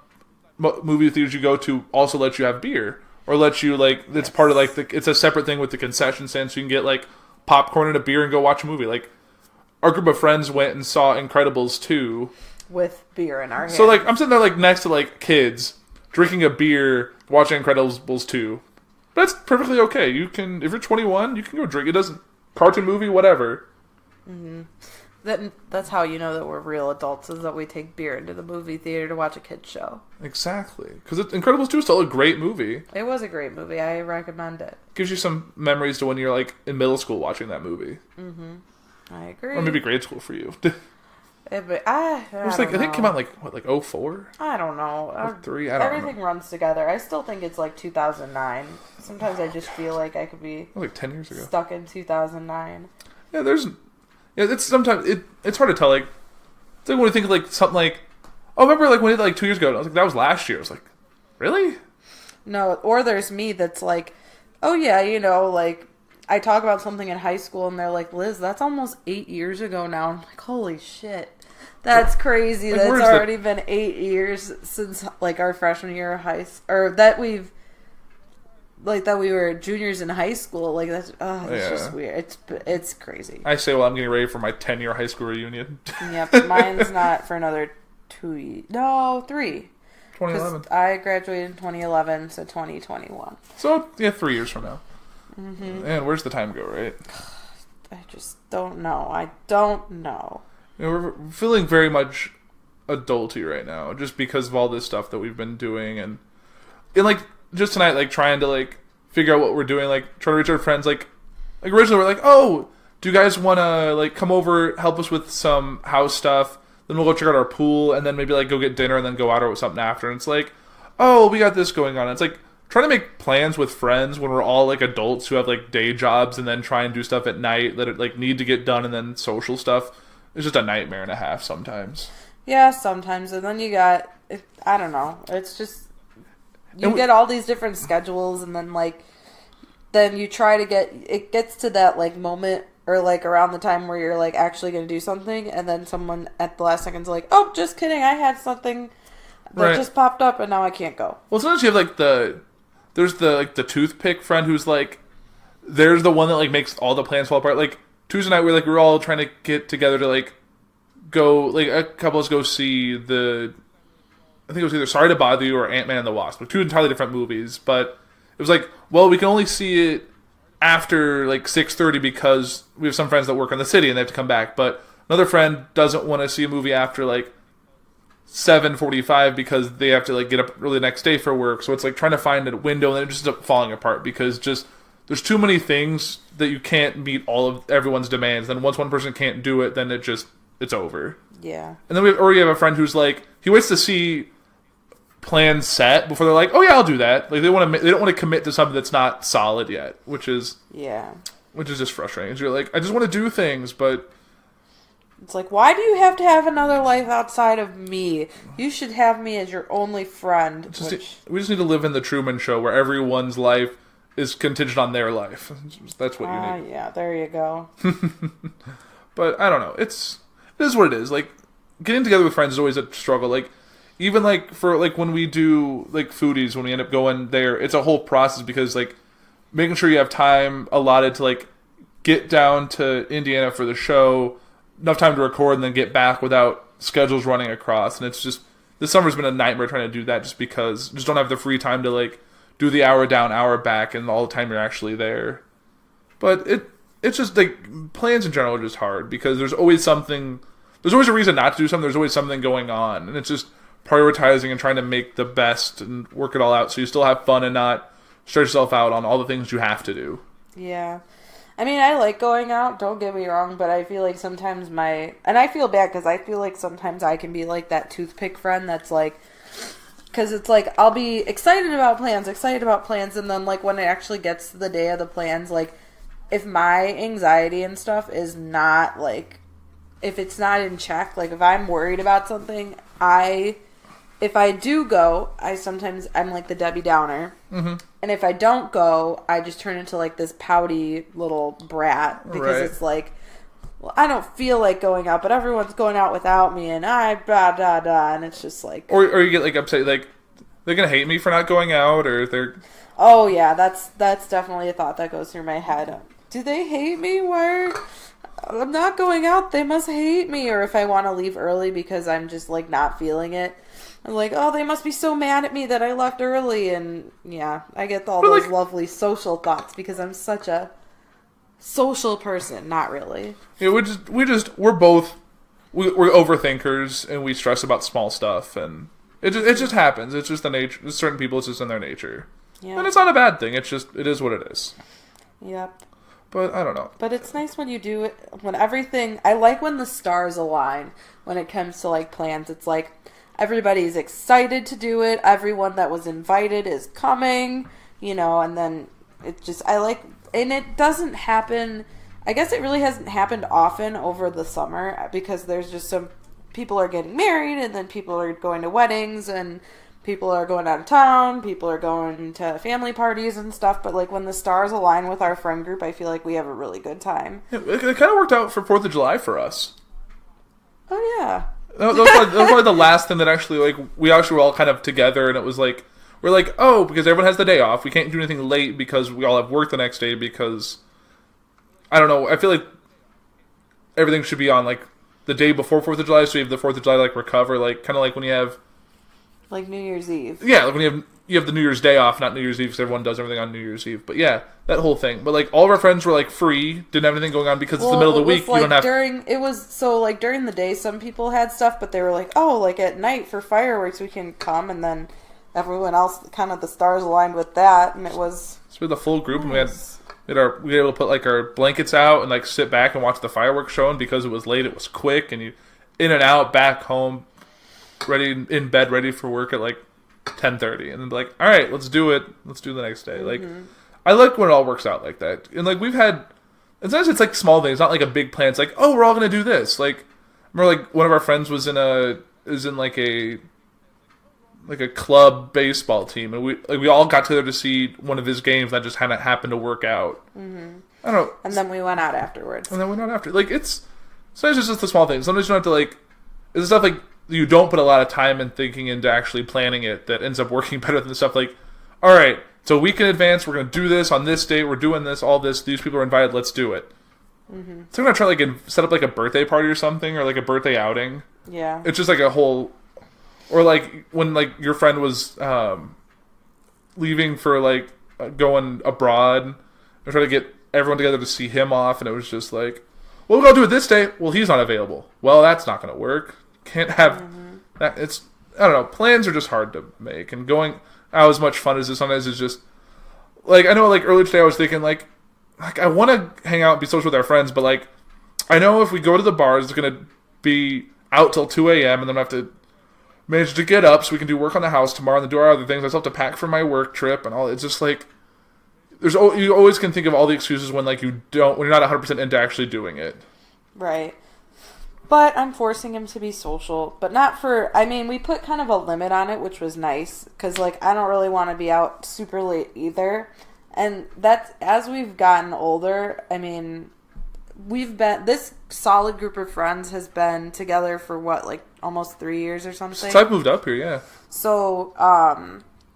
movie theaters you go to also let you have beer or let you like it's part of like it's a separate thing with the concession stand, so you can get like popcorn and a beer and go watch a movie. Like our group of friends went and saw Incredibles 2 with beer in our hands. So like I'm sitting there like next to like kids drinking a beer watching Incredibles 2. That's perfectly okay. You can, if you're 21, you can go drink. It doesn't cartoon movie whatever. That's how you know that we're real adults, is that we take beer into the movie theater to watch a kid's show. Exactly. Because Incredibles 2 is still a great movie. It was a great movie. I recommend it. Gives you some memories to when you're like in middle school watching that movie. I agree. Or maybe grade school for you. I think it came out like 04? I don't know. Or 03? I don't know. Everything runs together. I still think it's like 2009. Sometimes I just feel like I could be like 10 years ago. Stuck in 2009. Yeah, it's sometimes it's hard to tell. Like, it's like when you think of like something like, oh, remember like when we did like 2 years ago? And I was like, that was last year. I was like, really? No, or there's me that's like, oh yeah, you know, like I talk about something in high school and they're like, Liz, that's almost 8 years ago now. I'm like, holy shit, that's crazy. Like, that's already been 8 years since like our freshman year of high school, or that we've like that we were juniors in high school. Like that's it's just weird. It's crazy. I say, well, I'm getting ready for my 10-year high school reunion. Yep, mine's not for another 3. 2011. I graduated in 2011, so 2021. So 3 years from now. Mm-hmm. And where's the time go, right? I just don't know. I don't know. We're feeling very much adulty right now, just because of all this stuff that we've been doing, and like just tonight, like trying to like figure out what we're doing, like trying to reach our friends. Like originally we're like, oh, do you guys want to like come over, help us with some house stuff? Then we'll go check out our pool, and then maybe like go get dinner, and then go out or something after. And it's like, oh, we got this going on. It's like trying to make plans with friends when we're all like adults who have like day jobs, and then try and do stuff at night that like need to get done, and then social stuff. It's just a nightmare and a half sometimes. Yeah, sometimes. And then you got, I don't know. It's just, you get all these different schedules, and then like, then you try to it gets to that like moment, or like around the time where you're like actually going to do something, and then someone at the last second's like, oh, just kidding, I had something that just popped up and now I can't go. Well, sometimes you have like there's the toothpick friend who's like, there's the one that like makes all the plans fall apart. Like Tuesday night, we were all trying to get together to like go, like a couple of us go see I think it was either Sorry to Bother You or Ant-Man and the Wasp, like 2 entirely different movies. But it was like, well, we can only see it after like 6:30 because we have some friends that work in the city and they have to come back. But another friend doesn't want to see a movie after like 7:45 because they have to like get up early the next day for work. So it's like trying to find a window, and then it just ends up falling apart because just there's too many things that you can't meet all of everyone's demands. Then once one person can't do it, then it's over. Yeah. And then we already have a friend who's like, he waits to see plans set before they're like, oh yeah, I'll do that. Like they don't want to commit to something that's not solid yet, which is just frustrating. Because you're like, I just want to do things, but it's like, why do you have to have another life outside of me? You should have me as your only friend. We just need to live in the Truman Show where everyone's life is contingent on their life. That's what you need. Yeah, there you go. But I don't know. It is what it is. Like getting together with friends is always a struggle. Like even like for like when we do like foodies, when we end up going there, it's a whole process because like making sure you have time allotted to like get down to Indiana for the show, enough time to record, and then get back without schedules running across. And it's just, this summer's been a nightmare trying to do that just because you just don't have the free time to like do the hour down, hour back, and all the time you're actually there. But it's just like plans in general are just hard because there's always a reason not to do something. There's always something going on, and it's just prioritizing and trying to make the best and work it all out so you still have fun and not stress yourself out on all the things you have to do. Yeah. I mean, I like going out, don't get me wrong, but I feel like sometimes and I feel bad because I feel like sometimes I can be like that toothpick friend that's like, because it's like, I'll be excited about plans, and then like when it actually gets to the day of the plans, like if my anxiety and stuff is not like, if it's not in check, like if I'm worried about something, if I do go, I'm like the Debbie Downer. Mm-hmm. And if I don't go, I just turn into like this pouty little brat because it's like, well, I don't feel like going out, but everyone's going out without me, and and it's just like, or you get like upset, like they're gonna hate me for not going out, or they're. Oh yeah, that's definitely a thought that goes through my head. Do they hate me? I'm not going out. They must hate me. Or if I want to leave early because I'm just like not feeling it. I'm like, oh, they must be so mad at me that I left early. And yeah, I get all those lovely social thoughts because I'm such a social person. Not really. Yeah, we're overthinkers and we stress about small stuff, and it just happens. It's just the nature. Certain people, it's just in their nature. Yeah. And it's not a bad thing. It is what it is. Yep. But I don't know. But it's nice when you do it, when everything, I like when the stars align when it comes to like plans. It's like everybody's excited to do it. Everyone that was invited is coming, and then and it doesn't happen. I guess it really hasn't happened often over the summer because there's just some people are getting married, and then people are going to weddings, and people are going out of town, people are going to family parties and stuff, but like when the stars align with our friend group, I feel like we have a really good time. Yeah, it kind of worked out for 4th of July for us. Oh yeah. That was probably the last thing that actually, like, we actually were all kind of together, and it was like, we're like, oh, because everyone has the day off, we can't do anything late because we all have work the next day because, I don't know, I feel like everything should be on, like, the day before 4th of July, so you have the 4th of July to, like, recover, like, kind of like when you have... Like New Year's Eve. Yeah, like when you have the New Year's Day off, not New Year's Eve, because everyone does everything on New Year's Eve. But yeah, that whole thing. But like all of our friends were like free, didn't have anything going on because it's the middle of the week. Like you don't have during the day, some people had stuff, but they were like, oh, like at night for fireworks we can come, and then everyone else, kind of the stars aligned with that, and it was. So we had the full group, nice. And we were able to put like our blankets out and like sit back and watch the fireworks show. And because it was late, it was quick, and you in and out, back home, ready in bed, ready for work at like 10:30, and then like, all right, let's do it. Let's do the next day. Like, I like when it all works out like that. And like we've had, and sometimes it's like small things, not like a big plan. It's like, oh, we're all gonna do this. Like, remember like one of our friends was in like a club baseball team, and we all got together to see one of his games that just happened to work out. I don't know. And then we went out afterwards. Like it's sometimes it's just the small things. Sometimes you don't have to like. It's stuff like. You don't put a lot of time and thinking into actually planning it that ends up working better than the stuff like, all right, so a week in advance, we're going to do this on this date, we're doing this, all this, these people are invited, let's do it. So I'm going to try like set up like a birthday party or something, or like a birthday outing. Yeah. It's just like a whole, or like when like your friend was leaving for like going abroad, and try to get everyone together to see him off, and it was just like, well, we're going to do it this day. Well, he's not available. Well, that's not going to work. Can't have that. It's, I don't know. Plans are just hard to make, and going out as much fun as it sometimes is just like, I know like earlier today I was thinking like I want to hang out and be social with our friends, but like I know if we go to the bars it's gonna be out till 2 a.m. and then I have to manage to get up so we can do work on the house tomorrow and do our other things. I still have to pack for my work trip and all. It's just like you always can think of all the excuses when like when you're not 100% into actually doing it. Right. But I'm forcing him to be social, but not for, I mean, we put kind of a limit on it, which was nice, because, like, I don't really want to be out super late either, and that's, as we've gotten older, I mean, this solid group of friends has been together for, what, like, almost 3 years or something? Since I've moved up here, yeah. So,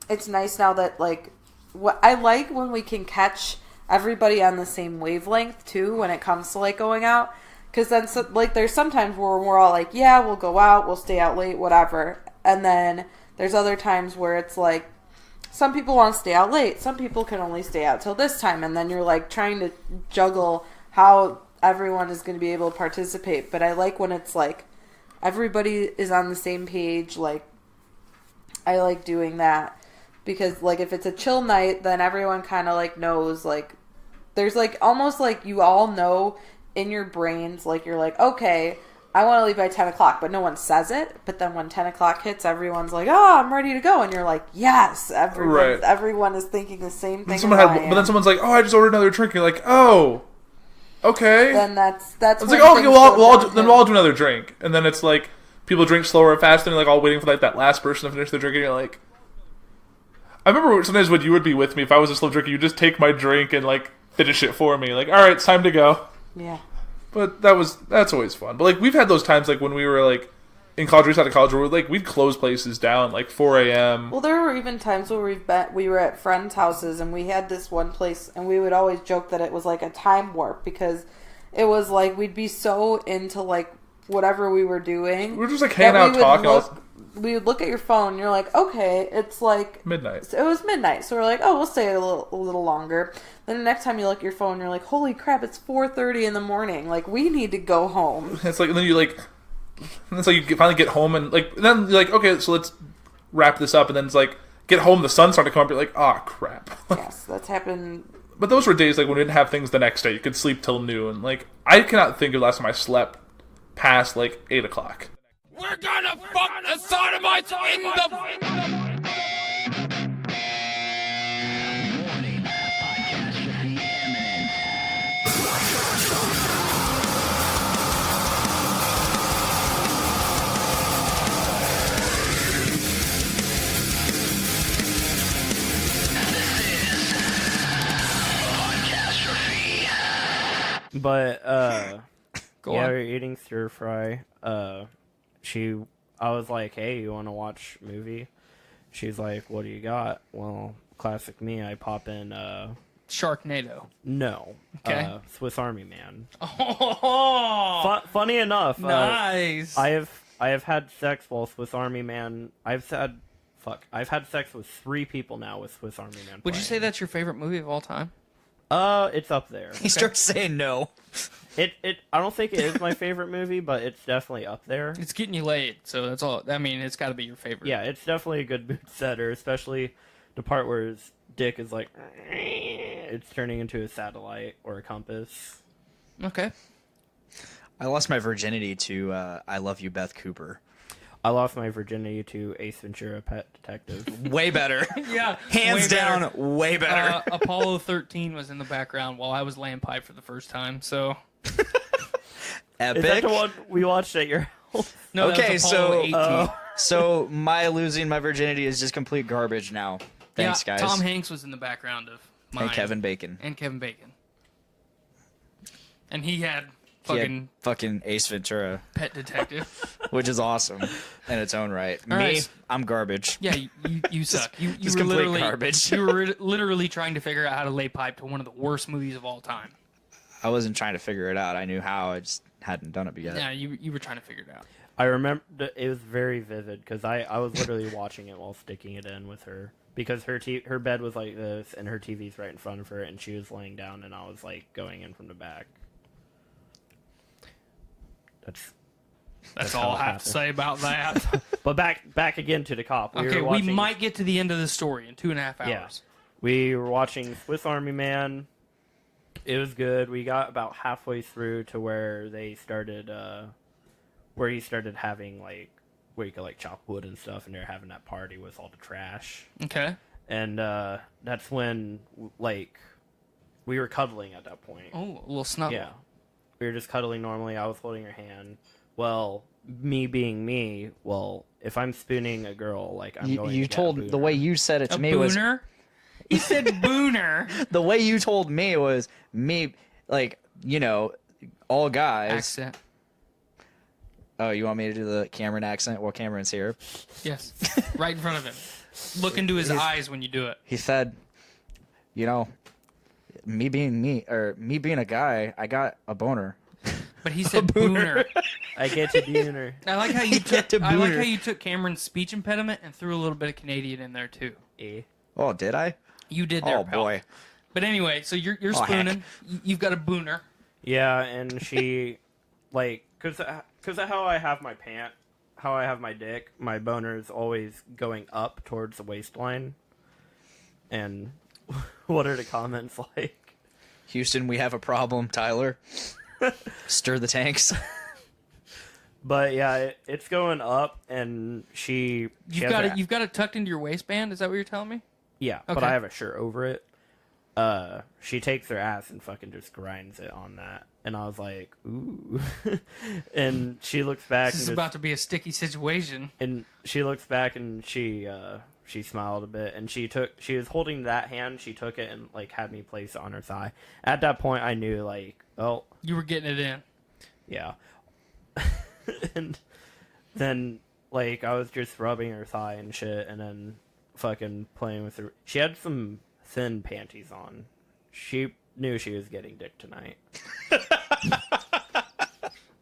it's nice now that, like, what I like when we can catch everybody on the same wavelength, too, when it comes to, like, going out. Because then, so, like, there's sometimes where we're all like, yeah, we'll go out, we'll stay out late, whatever. And then there's other times where it's like, some people want to stay out late, some people can only stay out till this time. And then you're, like, trying to juggle how everyone is going to be able to participate. But I like when it's, like, everybody is on the same page. Like, I like doing that. Because, like, if it's a chill night, then everyone kind of, like, knows, like, there's, like, almost, like, you all know in your brains, like, you're like, okay, I want to leave by 10 o'clock, but no one says it. But then when 10 o'clock hits, everyone's like, oh, I'm ready to go. And you're like, yes, everyone is thinking the same thing. But then someone's like, oh, I just ordered another drink. And you're like, oh, okay. Then that's it's like, oh, okay, we'll all do another drink. And then it's like, people drink slower and faster, and you're like all waiting for like that last person to finish their drink, and you're like, I remember sometimes when you would be with me, if I was a slow drinker, you'd just take my drink and like finish it for me. Like, all right, it's time to go. Yeah. But that's always fun. But like we've had those times like when we were like in college, we out of college, where like we'd close places down like 4 a.m. Well, there were even times where we were at friends' houses, and we had this one place, and we would always joke that it was like a time warp, because it was like we'd be so into like whatever we were doing. We were just like hanging out, talking. We would look at your phone, and you're like, okay, it's like midnight. It was midnight, so we're like, oh, we'll stay a little longer. Then the next time you look at your phone, you're like, holy crap, it's 4:30 in the morning. Like, we need to go home. It's like, and then you like, and it's like you finally get home, and like, and then you're like, okay, so let's wrap this up, and then it's like, get home, the sun's starting to come up, you're like, oh crap. Yes, that's happened. But those were days like when we didn't have things the next day. You could sleep till noon. Like, I cannot think of the last time I slept past like 8 o'clock. We're gonna fuck the sodomites in the... But Go yeah, on. we were eating stir fry. I was like, hey, you want to watch a movie? she's like, "What do you got?" Well, classic me, I pop in. Sharknado. No. Okay. Swiss Army Man. Oh, funny enough. nice. I have had sex while Swiss Army Man. I've had sex with 3 people now with Swiss Army Man. Would you say that's your favorite movie of all time? It's up there. He starts saying no. I don't think it is my favorite movie, but it's definitely up there. It's getting you laid, so that's all. I mean, it's got to be your favorite. Yeah, it's definitely a good mood setter, especially the part where his dick is like, it's turning into a satellite or a compass. Okay. I lost my virginity to I Love You, Beth Cooper. I lost my virginity to Ace Ventura, Pet Detective. Way better. Yeah. Hands down, way better. Apollo 13 was in the background while I was laying pipe for the first time, so... Epic. Is that the one we watched at your house? No, okay, that was Apollo 18. So my losing my virginity is just complete garbage now. Thanks, yeah, guys. Tom Hanks was in the background of mine. And Kevin Bacon. And he had fucking Ace Ventura. Pet Detective. Which is awesome in its own right. All Me, right. I'm garbage. Yeah, you suck. You just were complete literally garbage. You were literally trying to figure out how to lay pipe to one of the worst movies of all time. I wasn't trying to figure it out. I knew how. I just hadn't done it yet. Yeah, you were trying to figure it out. I remember it was very vivid because I was literally watching it while sticking it in with her because her bed was like this and her TV's right in front of her and she was laying down and I was like going in from the back. That's all I have to say about that. But back again to the cop. We might get to the end of the story in 2.5 hours. Yeah. We were watching Swiss Army Man. It was good. We got about halfway through to where they started, where he started having like, where you could like chop wood and stuff, and they're having that party with all the trash. Okay. And that's when like we were cuddling at that point. Oh, a little snuggle. Yeah. We were just cuddling normally. I was holding her hand. Well, me being me, if I'm spooning a girl, like I'm going You to told the way you said it to me was booner? He said booner. The way you told me was me, like, all guys. Accent. Oh, you want me to do the Cameron accent? Well, Cameron's here. Yes. Right in front of him. Look into his eyes when you do it. He said, me being a guy, I got a boner. But he said booner. I get to booner. I like how you took Cameron's speech impediment and threw a little bit of Canadian in there too. Oh, did I? You did there, Oh, pal. boy. But anyway, so you're Oh, spooning. You've got a booner. Yeah, and she, like, cause of how I have my dick, my boner is always going up towards the waistline. And what are the comments like? Houston, we have a problem, Tyler. Stir the tanks. But yeah, it's going up, and you've You've got it tucked into your waistband. Is that what you're telling me? Yeah, Okay. but I have a shirt over it. She takes her ass and fucking just grinds it on that, and I was like, ooh. And she looks back. This is about to be a sticky situation. And she looks back and she smiled a bit, and she was holding that hand. She took it and like had me place it on her thigh. At that point, I knew like, oh, You were getting it in. yeah. And then like I was just rubbing her thigh and shit, and then fucking playing with her. She had some thin panties on. She knew she was getting dick tonight.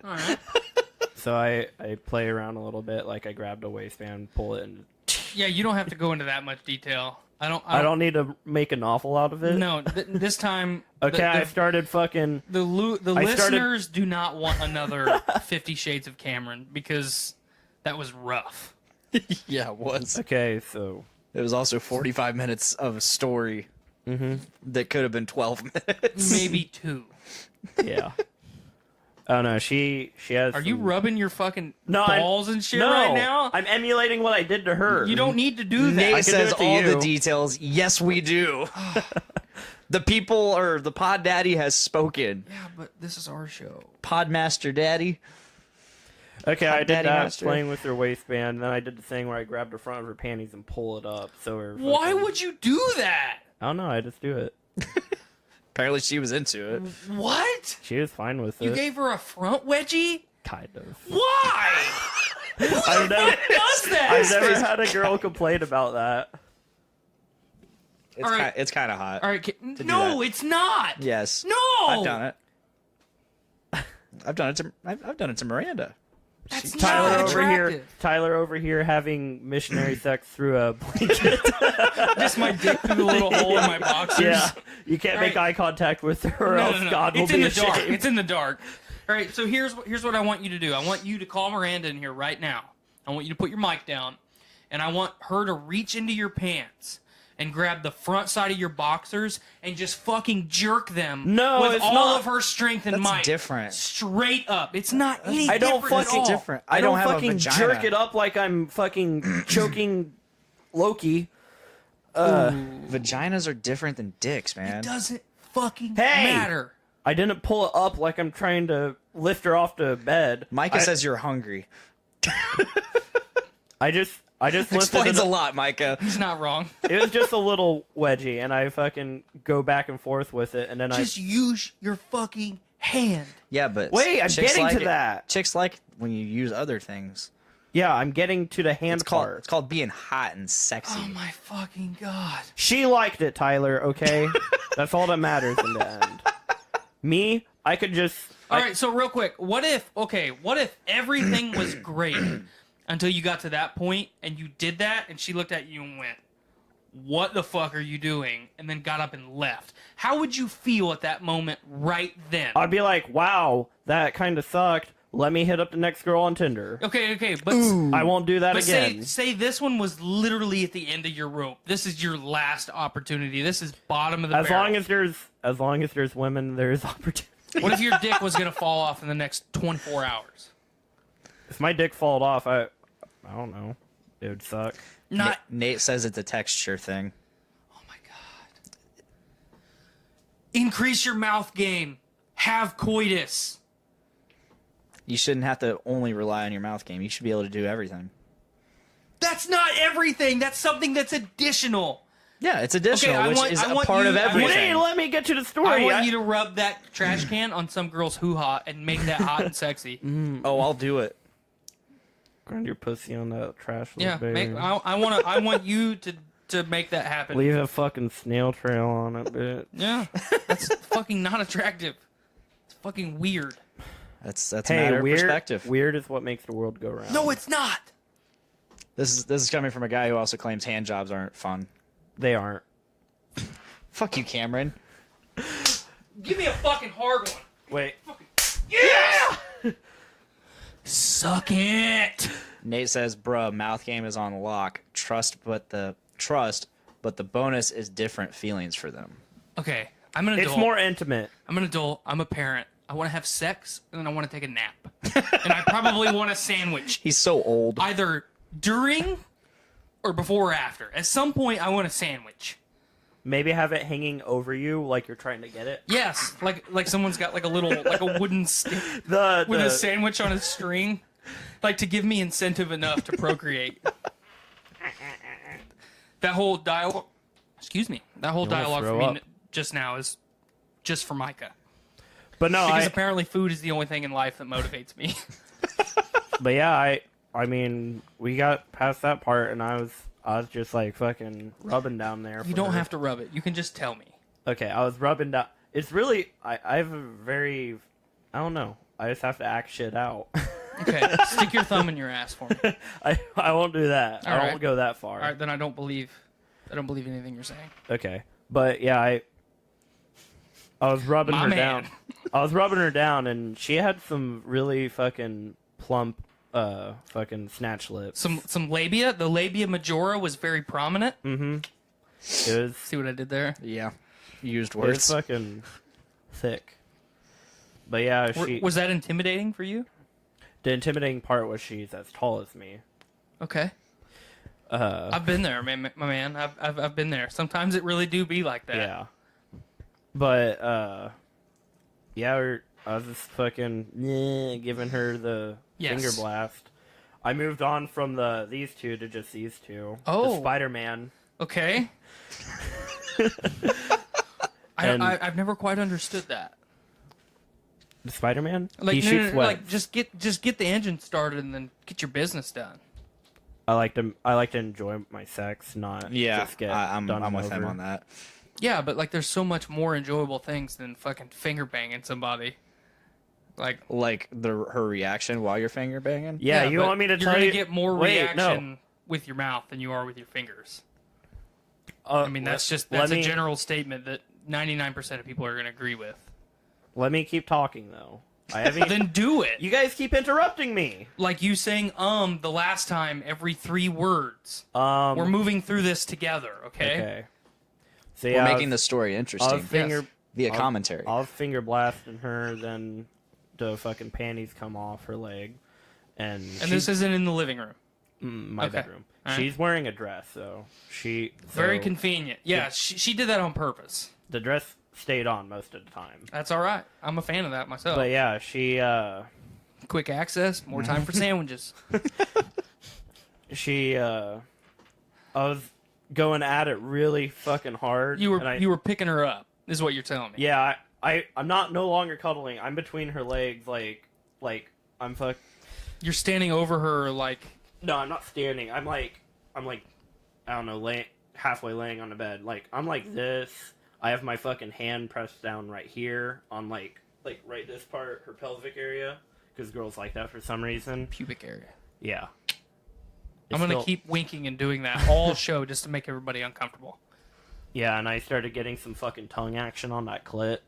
All right. So I play around a little bit. Like I grabbed a waistband, pull it, and Yeah, you don't have to go into that much detail. I don't need to make an awful out of it. No, this time. Okay, I started fucking. The I started- listeners do not want another 50 Shades of Cameron because that was rough. Yeah, it was. Okay, so it was also 45 minutes of a story that could have been 12 minutes. Maybe 2. Yeah. Oh no, she has. Are you rubbing your fucking No, balls and shit right now? I'm emulating what I did to her. You don't need to do that. Nate says do it to all you. the details. Yes, we do. The people, or the Pod Daddy has spoken. Yeah, but this is our show. Podmaster Daddy. Okay, I did Daddy that Master. playing with her waistband. Then I did the thing where I grabbed the front of her panties and pull it up. So her. Why fucking- would you do that? I don't know. I just do it. Apparently, she was into it. What? She was fine with it. You gave her a front wedgie? Kind of. Why? I've never, does that? I've never had a girl complain about that. It's All right. it's kind of hot. All right, do no, that. it's not. Yes. No, I've done it. I've done it to Miranda. That's Tyler not over here. attractive. Tyler over here having missionary sex through a blanket. Just my dick through the little hole in my boxers. Yeah, you can't make eye contact with her, or else God will It's be in the ashamed. dark. It's in the dark. All right, so here's what I want you to do. I want you to call Miranda in here right now. I want you to put your mic down, and I want her to reach into your pants and grab the front side of your boxers and just fucking jerk them No, with it's all not. of her strength and That's might. different. Straight up. It's not any I don't different fucking at all. different. I I don't don't have a fucking vagina. jerk it up like I'm fucking choking Loki. Vaginas are different than dicks, man. It doesn't fucking Hey! matter. I didn't pull it up like I'm trying to lift her off to bed. Micah says you're hungry. I just lifted Explains it a lot, Micah. He's not wrong. It was just a little wedgie, and I fucking go back and forth with it, and then Just use your fucking hand. Yeah, but Wait, I'm chicks getting like to it. that. Chicks like when you use other things. Yeah, I'm getting to the hand It's part. called being hot and sexy. Oh my fucking god. She liked it, Tyler, okay? That's all that matters in the end. Me, I could just... All right, so real quick, what if everything was great until you got to that point and you did that and she looked at you and went, "What the fuck are you doing?" and then got up and left. How would you feel at that moment right then? I'd be like, wow, that kind of sucked. Let me hit up the next girl on Tinder. Okay, but I won't do that but again. say this one was literally at the end of your rope. This is your last opportunity. This is bottom of the As barrel. long as there's women, there's opportunity. What if your dick was gonna fall off in the next 24 hours? If my dick falled off, I don't know. It would suck. Not Nate says it's a texture thing. increase your mouth game. Have coitus. You shouldn't have to only rely on your mouth game. You should be able to do everything. That's not everything. That's something that's additional. Yeah, it's additional, Okay, which is a part of You everything. didn't let me get to the story. I want you to rub that trash can on some girl's hoo-ha and make that hot and sexy. Oh, I'll do it. Grind your pussy on that trash. Yeah, baby. I want you to make that happen. Leave a fucking snail trail on it, bitch. Yeah, that's fucking not attractive. It's fucking weird. That's a Hey, matter of weird. perspective. Weird is what makes the world go round. No, it's not. This is coming from a guy who also claims hand jobs aren't fun. They aren't. Fuck you, Cameron. Give me a fucking hard one. Wait. Yeah! Suck it. Nate says, "Bruh, mouth game is on lock. But the bonus is different feelings for them." Okay, I'm an adult. It's more intimate. I'm an adult. I'm a parent. I want to have sex, and then I want to take a nap. And I probably want a sandwich. He's so old. Either during or before or after. At some point, I want a sandwich. Maybe have it hanging over you like you're trying to get it. Yes, like someone's got like a wooden stick with a sandwich on a string, like to give me incentive enough to procreate. That whole dialogue, that whole You wanna dialogue for throw me up. just now is just for Micah. But no, Because apparently food is the only thing in life that motivates me. But yeah, I mean, we got past that part, and I was just like fucking rubbing down there. You don't have to rub it. You can just tell me. Okay, I was rubbing down. It's really I have a very, I don't know. I just have to act shit out. Okay, stick your thumb in your ass for me. I won't do that. All I right. won't go that far. All right, then I don't believe anything you're saying. Okay, but yeah, I was rubbing My her man. down. I was rubbing her down, and she had some really fucking plump, fucking snatch lips. Some labia. The labia majora was very prominent. Mm-hmm. It was. See what I did there? Yeah, you used It was words. fucking thick. But yeah, she. Was that intimidating for you? The intimidating part was she's as tall as me. Okay. I've been there, man, my man. I've been there. Sometimes it really do be like that. Yeah. But yeah, I was just fucking giving her the Yes. finger blast. I moved on from these two to just these two. Oh. The Spider-Man. Okay. And- I've never quite understood that. Spider-Man? Like, he no, shoots webs. like just get the engine started and then get your business done. I like to enjoy my sex, not just get I'm done with over. him on that. Yeah, but like, there's so much more enjoyable things than fucking finger banging somebody. Like her reaction while you're finger banging. Yeah, you but want me to you're tell gonna you? get more Wait, reaction no. with your mouth than you are with your fingers. I mean, that's let a me- general statement that 99% of people are gonna agree with. Let me keep talking though. I haven't. Then do it. You guys keep interrupting me. Like you saying the last time every 3 words. We're moving through this together, okay? Okay. So, We're yeah, making the story interesting via commentary. I was finger blasting her, then the fucking panties come off her leg, and this isn't in the living room. My Okay. bedroom. All right. She's wearing a dress, though. Very convenient. Yeah, she did that on purpose. The dress stayed on most of the time. That's all right. I'm a fan of that myself. But yeah, she quick access, more time for sandwiches. I was going at it really fucking hard. You and were picking her up. Is what you're telling me. Yeah, I'm no longer cuddling. I'm between her legs, like I'm You're standing over her, like. No, I'm not standing. I'm like I don't know, halfway laying on the bed. Like I'm like this. I have my fucking hand pressed down right here on like right this part, her pelvic area, because girls like that for some reason. Pubic area. Yeah. I'm gonna keep winking and doing that all show just to make everybody uncomfortable. Yeah, and I started getting some fucking tongue action on that clit.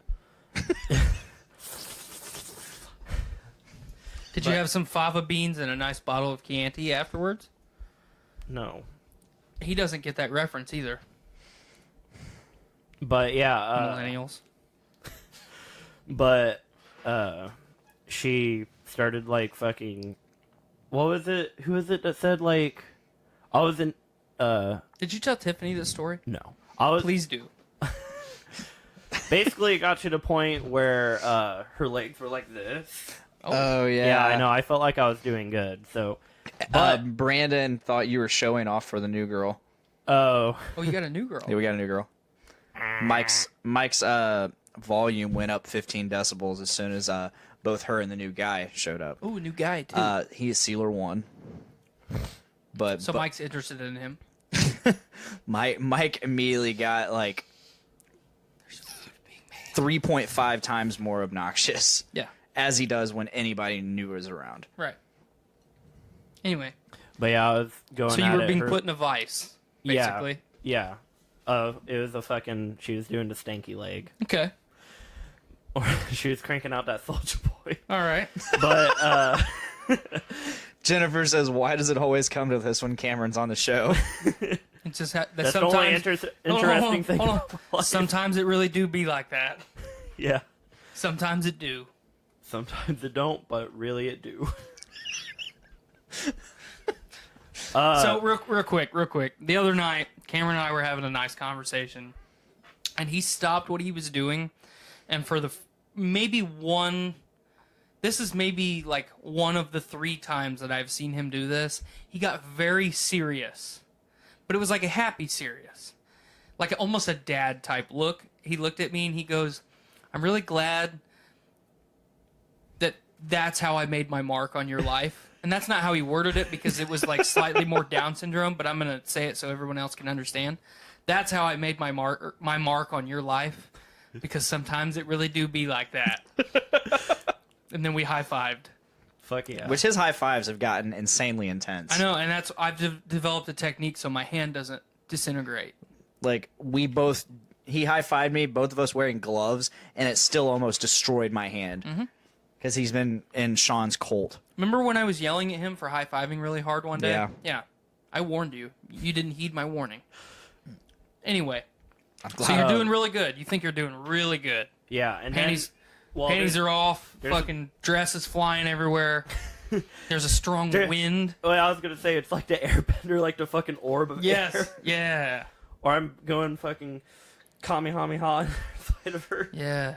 Did you have some fava beans and a nice bottle of Chianti afterwards? No. He doesn't get that reference either. But yeah, millennials. But she started like fucking. What was it? Who was it that said like, I was in. Did you tell Tiffany this story? No, I was. Please do. Basically, it got to the point where her legs were like this. Oh yeah. Yeah, I know. I felt like I was doing good. So, Brandon thought you were showing off for the new girl. Oh, you got a new girl. Yeah, we got a new girl. Mike's volume went up 15 decibels as soon as both her and the new guy showed up. Ooh, new guy too. He is Sealer 1. But Mike's interested in him. Mike immediately got like 3.5 times more obnoxious. Yeah. As he does when anybody new is around. Right. Anyway. But yeah, I was going. So you were being put in a vice, basically. Yeah. It was a fucking. She was doing the stanky leg. Okay. Or she was cranking out that Soulja Boy. All right. But Jennifer says, "Why does it always come to this when Cameron's on the show?" It's just that's the only interesting thing. Sometimes it really do be like that. Yeah. Sometimes it do. Sometimes it don't, but really it do. So real quick. The other night, Cameron and I were having a nice conversation, and he stopped what he was doing, and for this is maybe like one of the 3 times that I've seen him do this, he got very serious. But it was like a happy serious. Like almost a dad type look. He looked at me and he goes, "I'm really glad that's how I made my mark on your life." And that's not how he worded it because it was like slightly more Down syndrome, but I'm going to say it so everyone else can understand. That's how I made my mark on your life, because sometimes it really do be like that. And then we high-fived. Fuck yeah. Which his high fives have gotten insanely intense. I know, and I've developed a technique so my hand doesn't disintegrate. Like he high-fived me, both of us wearing gloves, and it still almost destroyed my hand. Mm-hmm. Because he's been in Sean's cult. Remember when I was yelling at him for high-fiving really hard one day? Yeah. Yeah. I warned you. You didn't heed my warning. Anyway. I'm So you're doing really good. You think you're doing really good. Yeah. And panties are off. Fucking dress is flying everywhere. There's a strong wind. Well, I was going to say, it's like the airbender, like the fucking orb of Yes. air. Yeah. Or I'm going fucking Kamehameha inside of her. Yeah.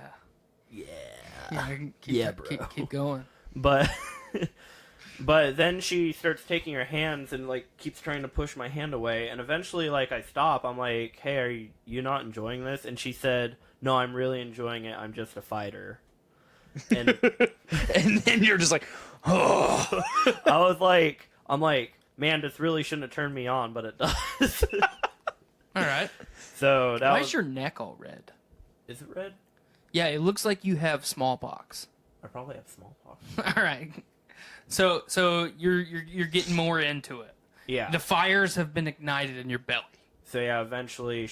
Yeah, bro. Keep going. But then she starts taking her hands and like keeps trying to push my hand away, and eventually like I stop. I'm like, "Hey, are you not enjoying this?" And she said, "No, I'm really enjoying it. I'm just a fighter." And and then you're just like, oh. I'm like, man, this really shouldn't have turned me on, but it does. All right. So that Why was, is your neck all red? Is it red? Yeah, it looks like you have smallpox. I probably have smallpox. All right. So you're getting more into it. Yeah. The fires have been ignited in your belly. So yeah, eventually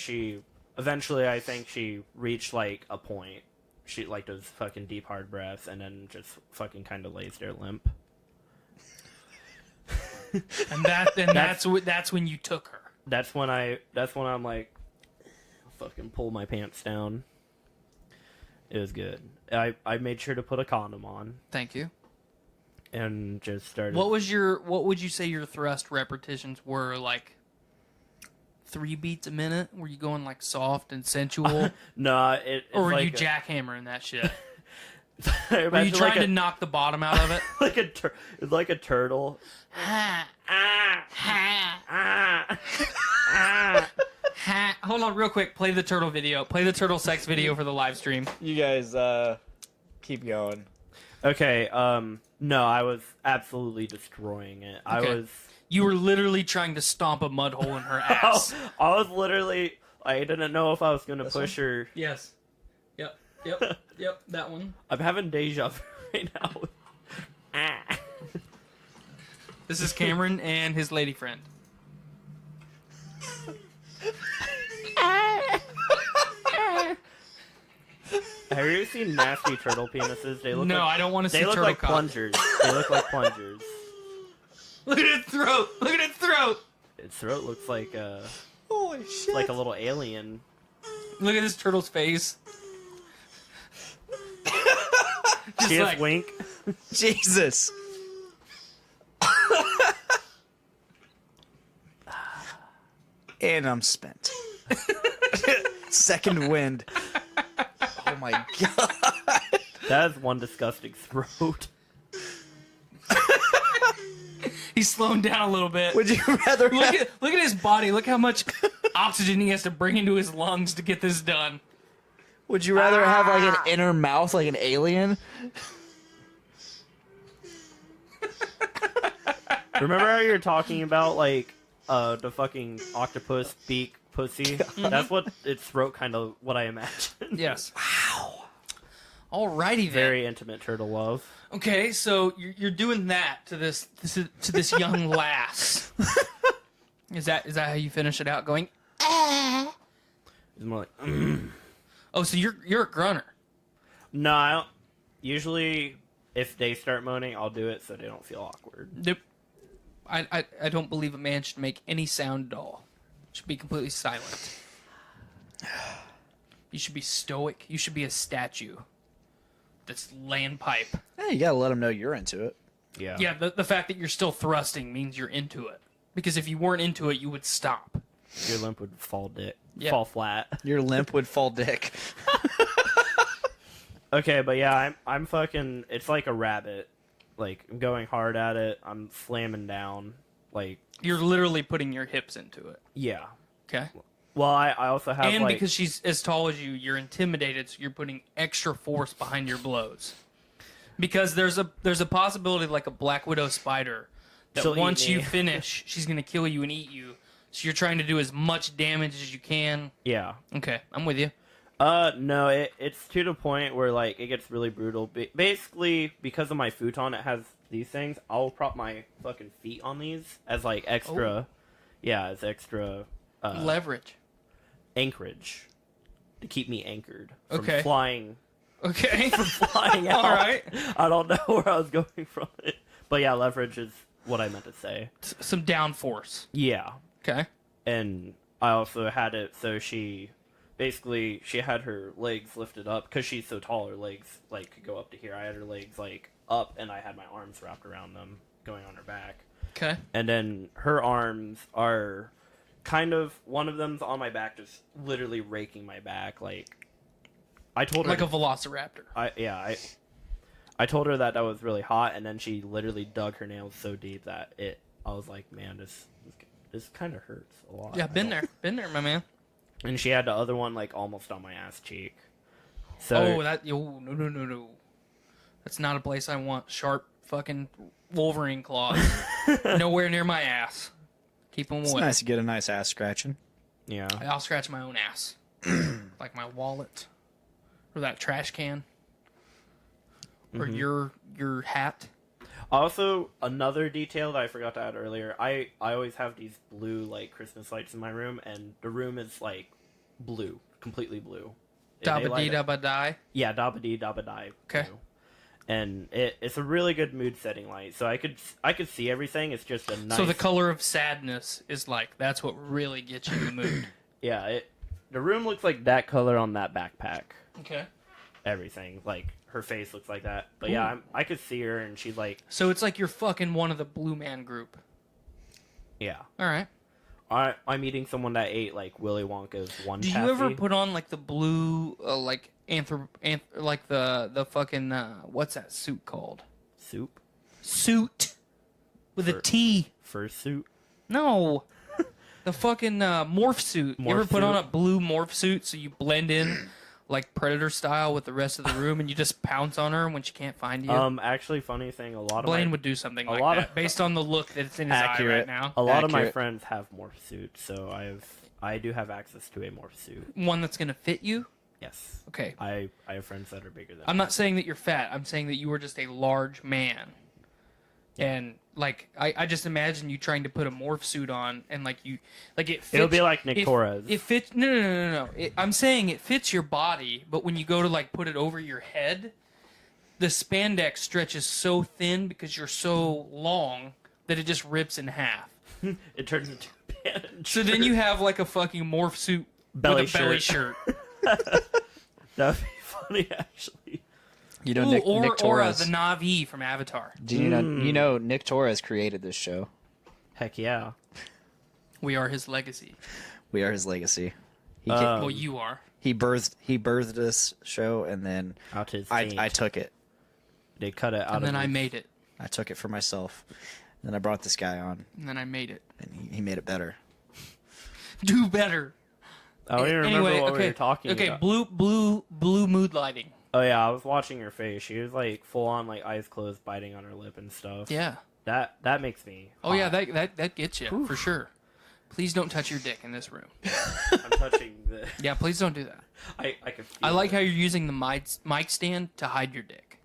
I think she reached like a point. She like those fucking deep hard breaths, and then just fucking kind of lays there limp. And that's when you took her. That's when I'm like, fucking pull my pants down. It was good. I made sure to put a condom on. Thank you. And just started. What would you say your thrust repetitions were, like 3 beats a minute? Were you going like soft and sensual? No, it's or were like you jackhammering that shit? Were you like trying to knock the bottom out of it? It's like a turtle. Hold on, real quick. Play the turtle video. Play the turtle sex video for the live stream. You guys keep going. Okay. No, I was absolutely destroying it. Okay. You were literally trying to stomp a mud hole in her ass. I was literally. I didn't know if I was gonna push her. Yes. Yep. That one. I'm having deja vu right now. This is Cameron and his lady friend. Have you ever seen nasty turtle penises? They look No, like, I don't want to see They look turtle like cock. plungers. They look like plungers. Look at its throat. Look at its throat. Its throat looks like holy shit, like a little alien. Look at this turtle's face. Just like- wink. Jesus. And I'm spent. Second wind. Oh my god. That is one disgusting throat. He's slowing down a little bit. Would you rather look at his body? Look how much oxygen he has to bring into his lungs to get this done. Would you rather have like an inner mouth like an alien? Remember how you were talking about like the fucking octopus beak pussy? That's what its throat kind of what I imagine. Yes. Wow. Alrighty then. Very intimate turtle love. Okay, so you're doing that to this young lass. Is that how you finish it out? Going. It's more like. Oh, so you're a grunter. No, I don't. Usually, if they start moaning, I'll do it so they don't feel awkward. Nope. I don't believe a man should make any sound at all. Should be completely silent. You should be stoic. You should be a statue. That's laying pipe. Hey, you gotta let them know you're into it. Yeah. Yeah, the fact that you're still thrusting means you're into it. Because if you weren't into it, you would stop. Your limp would fall Yeah. fall flat. Your limp would fall dick. Okay, but yeah, I'm fucking. It's like a rabbit. Like I'm going hard at it. I'm slamming down. Like You're literally putting your hips into it. yeah. Okay. Well, I also have And like because she's as tall as you, you're intimidated, so you're putting extra force behind your blows. Because there's a possibility, like a Black Widow spider, that She'll eat once me. you finish, she's gonna kill you and eat you. So you're trying to do as much damage as you can. yeah. Okay, I'm with you. No, it's to the point where like it gets really brutal. Basically, because of my futon, it has these things. I'll prop my fucking feet on these as like extra, as extra Leverage. anchorage to keep me anchored from Okay. flying. Okay. From flying out. All right. I don't know where I was going from it, but yeah, leverage is what I meant to say. Some downforce. Yeah, Okay. and I also had it so she had her legs lifted up because she's so tall. Her legs like could go up to here. I had her legs like up, and I had my arms wrapped around them, going on her back. Okay. And then her arms are kind of one of them's on my back, just literally raking my back. Like I told her, Like a velociraptor. I told her that was really hot, and then she literally dug her nails so deep that I was like, man, this kind of hurts a lot. Yeah, been there, my man. And she had the other one like almost on my ass cheek. So No. That's not a place I want sharp fucking Wolverine claws. Nowhere near my ass. Keep them away. It's nice to get a nice ass scratching. Yeah. I'll scratch my own ass. Like my wallet. Or that trash can. Or your hat. Also, another detail that I forgot to add earlier, I always have these blue, like, Christmas lights in my room, and the room is, like, blue. Completely blue. Dabba-dee-dabba-die? Yeah, dabba-dee-dabba-die. Okay. Blue. And it's a really good mood-setting light, so I could see everything, it's just a nice... So the color of sadness is like, that's what really gets you in the mood. Yeah, the room looks like that color on that backpack. Okay. Everything. Like, her face looks like that. But yeah, I could see her, and she's like... So it's like you're fucking one of the Blue Man Group. Yeah. All right. I'm eating someone that ate, like, Willy Wonka's one Do taffy. you ever put on, like, the blue, like, like the fucking, what's that suit called? Soup? Suit. With a T. Fursuit? No. The fucking morph suit. You ever put on a blue morph suit so you blend in like Predator style with the rest of the room and you just pounce on her when she can't find you? Actually, funny thing, a lot of Blaine would do something like that based on the look that's in his eye right now. A lot of my friends have morph suits, so I do have access to a morph suit. One that's gonna fit you? Yes. Okay. I have friends that are bigger than I'm me. not saying that you're fat. I'm saying that you are just a large man. And like I just imagine you trying to put a morph suit on and like it fits. It'll be like Nick Torres. It fits. No. I'm saying it fits your body, but when you go to like put it over your head, the spandex stretches so thin because you're so long that it just rips in half. It turns into a band. So then you have like a fucking morph suit with a belly shirt. That'd be funny, actually. You know, Nick Torres. the Na'vi from Avatar. Do you know Nick Torres created this show? Heck yeah. We are his legacy. We are his legacy. Well, you are. He birthed this show, and then I took it. They cut it out. And then I made it. I took it for myself. And then I brought this guy on. And then I made it. And he made it better. Do better. I don't even remember what we were talking about. Okay, blue mood lighting. Oh yeah, I was watching her face. She was like full on, like eyes closed, biting on her lip and stuff. Yeah. That makes me. Oh yeah, that gets you for sure. Please don't touch your dick in this room. I'm touching the. Yeah, please don't do that. I can. I like how you're using the mic stand to hide your dick.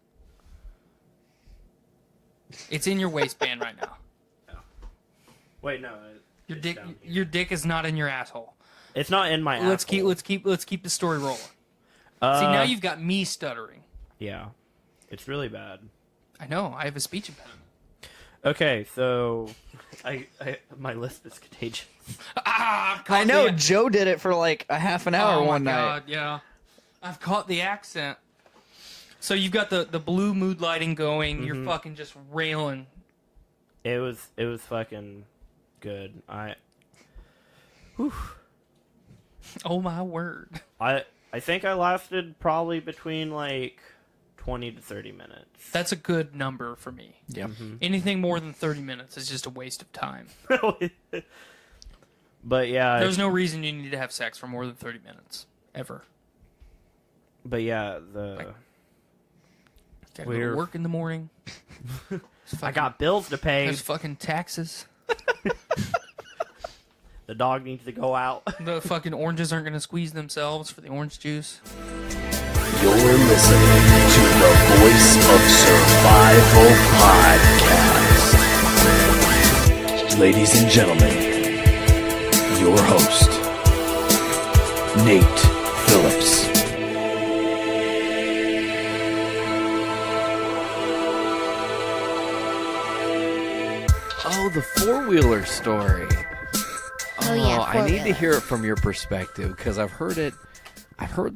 It's in your waistband right now. No. Wait, no. Your dick is not in your asshole. It's not in my. Let's keep the story rolling. See, now you've got me stuttering. Yeah, it's really bad. I know. I have a speech impediment. Okay, so my list is contagious. I know Joe did it for like a half an hour one night. Oh my god, yeah. I've caught the accent. So you've got the blue mood lighting going. Mm-hmm. You're fucking just railing. It was fucking good. Oh my word. I think I lasted probably between like 20 to 30 minutes. That's a good number for me. Yeah. Mm-hmm. Anything more than 30 minutes is just a waste of time. But yeah, there's no reason you need to have sex for more than 30 minutes ever. But yeah, gotta go to work in the morning. I got bills to pay. There's fucking taxes. The dog needs to go out. The fucking oranges aren't going to squeeze themselves for the orange juice. You're listening to the Voice of Survival podcast. Ladies and gentlemen, your host, Nate Phillips. Oh, the four-wheeler story. Oh, yeah, I need to hear it from your perspective because I've heard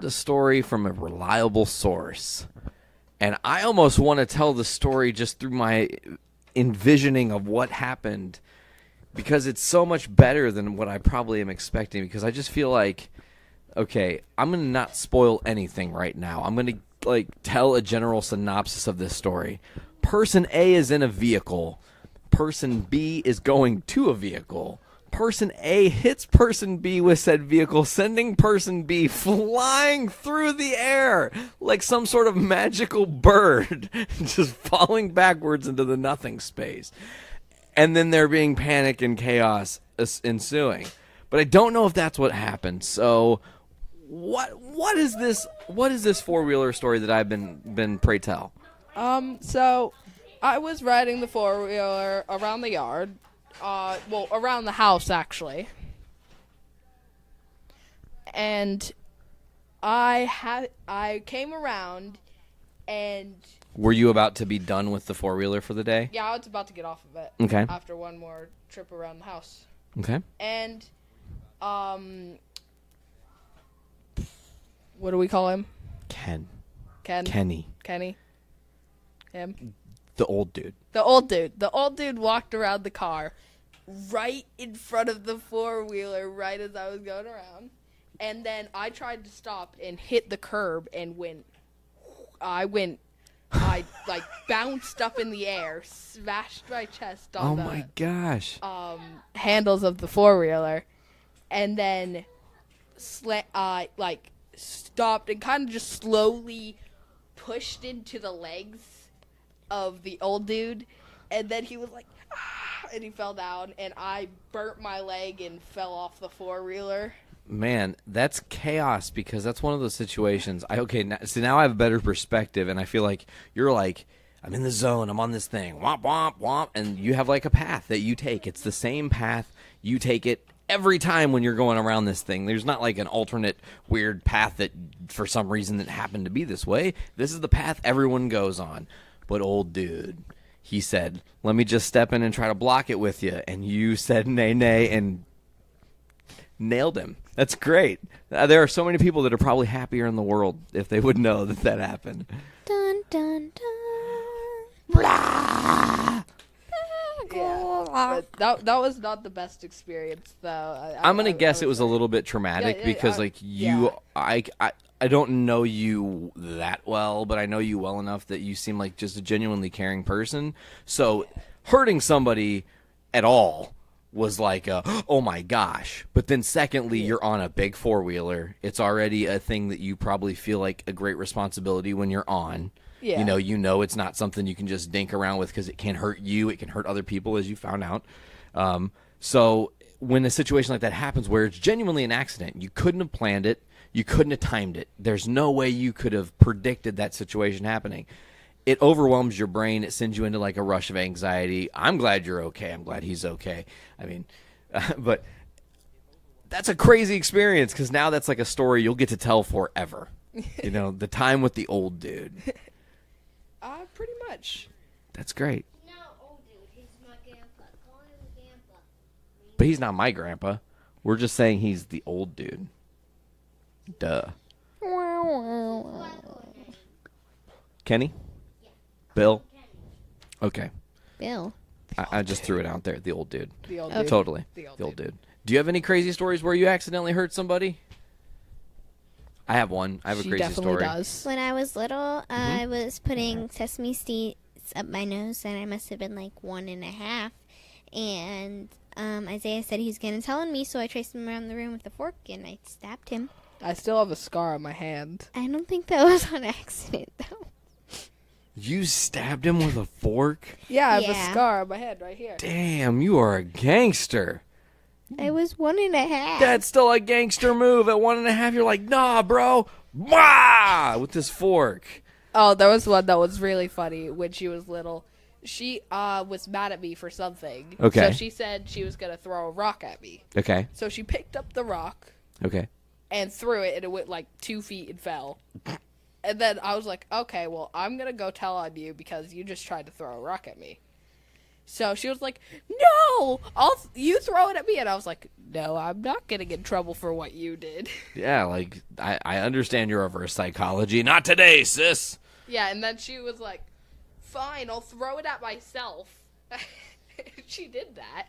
the story from a reliable source. And I almost want to tell the story just through my envisioning of what happened because it's so much better than what I probably am expecting because I just feel like, okay, I'm going to not spoil anything right now. I'm going to tell a general synopsis of this story. Person A is in a vehicle. Person B is going to a vehicle. person A hits person B with said vehicle, sending person B flying through the air like some sort of magical bird, just falling backwards into the nothing space. And then there being panic and chaos ensuing. But I don't know if that's what happened. So what is this four-wheeler story that I've been pray tell? So I was riding the four-wheeler around the yard. Around the house, actually. And I came around, and... Were you about to be done with the four-wheeler for the day? Yeah, I was about to get off of it. Okay. After one more trip around the house. Okay. And, what do we call him? Ken. Kenny. Him. The old dude. The old dude walked around the car right in front of the four-wheeler right as I was going around. And then I tried to stop and hit the curb and I bounced up in the air, smashed my chest on my gosh. Handles of the four-wheeler, and then stopped and kind of just slowly pushed into the legs of the old dude, and then he was like, ah, and he fell down, and I burnt my leg and fell off the four-wheeler. Man, that's chaos, because that's one of those situations. Now I have a better perspective, and I feel like you're like, I'm in the zone, I'm on this thing, womp, womp, womp, and you have like a path that you take. It's the same path. You take it every time when you're going around this thing. There's not like an alternate weird path that for some reason that happened to be this way. This is the path everyone goes on. But old dude, he said, let me just step in and try to block it with you. And you said nay, and nailed him. That's great. There are so many people that are probably happier in the world if they would know that happened. Dun, dun, dun. Blah. Yeah, but that was not the best experience, though. I'm going to guess it was a little bit traumatic because, I don't know you that well, but I know you well enough that you seem like just a genuinely caring person. So hurting somebody at all was like, oh my gosh. But then secondly, you're on a big four-wheeler. It's already a thing that you probably feel like a great responsibility when you're on. Yeah. You know it's not something you can just dink around with because it can hurt you. It can hurt other people, as you found out. So when a situation like that happens where it's genuinely an accident, you couldn't have planned it. You couldn't have timed it. There's no way you could have predicted that situation happening. It overwhelms your brain. It sends you into like a rush of anxiety. I'm glad you're okay. I'm glad he's okay. I mean, but that's a crazy experience because now that's like a story you'll get to tell forever. The time with the old dude. Pretty much. That's great. No, old dude. He's my grandpa. Call him grandpa. But he's not my grandpa. We're just saying he's the old dude. Duh. Kenny? Yeah. Bill? Okay. Bill. I just threw it out there. The old dude. The old dude. Totally. The old dude. Do you have any crazy stories where you accidentally hurt somebody? I have one. I have a crazy story. Does. When I was little, I was putting sesame seeds up my nose, and I must have been like 1.5. And Isaiah said he was going to tell on me, so I traced him around the room with a fork, and I stabbed him. I still have a scar on my hand. I don't think that was on accident, though. You stabbed him with a fork? Yeah, I have a scar on my head right here. Damn, you are a gangster. I was 1.5. That's still a gangster move. At 1.5, you're like, nah, bro. Wah! With this fork. Oh, there was one that was really funny when she was little. She was mad at me for something. Okay. So she said she was going to throw a rock at me. Okay. So she picked up the rock. Okay. And threw it, and it went like 2 feet and fell. And then I was like, okay, well, I'm going to go tell on you because you just tried to throw a rock at me. So she was like, no, you throw it at me. And I was like, no, I'm not getting in trouble for what you did. Yeah, like, I understand your reverse psychology. Not today, sis. Yeah, and then she was like, fine, I'll throw it at myself. She did that.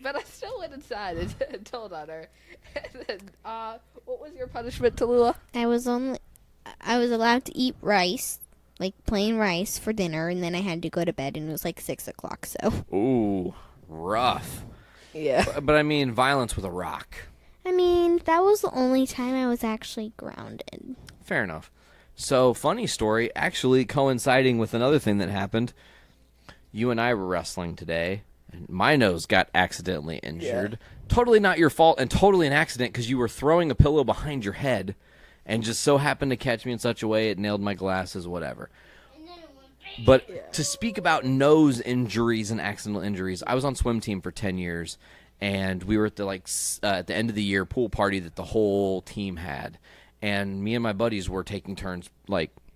But I still went inside and told on her. And then, what was your punishment, Tallulah? I was allowed to eat rice, like plain rice for dinner, and then I had to go to bed, and it was like 6 o'clock, so. Ooh, rough. Yeah. But I mean, violence with a rock. I mean, that was the only time I was actually grounded. Fair enough. So, funny story, actually coinciding with another thing that happened. You and I were wrestling today, and my nose got accidentally injured. Yeah. Totally not your fault, and totally an accident because you were throwing a pillow behind your head and just so happened to catch me in such a way it nailed my glasses, whatever. But to speak about nose injuries and accidental injuries, I was on swim team for 10 years, and we were at the at the end of the year pool party that the whole team had. And me and my buddies were taking turns,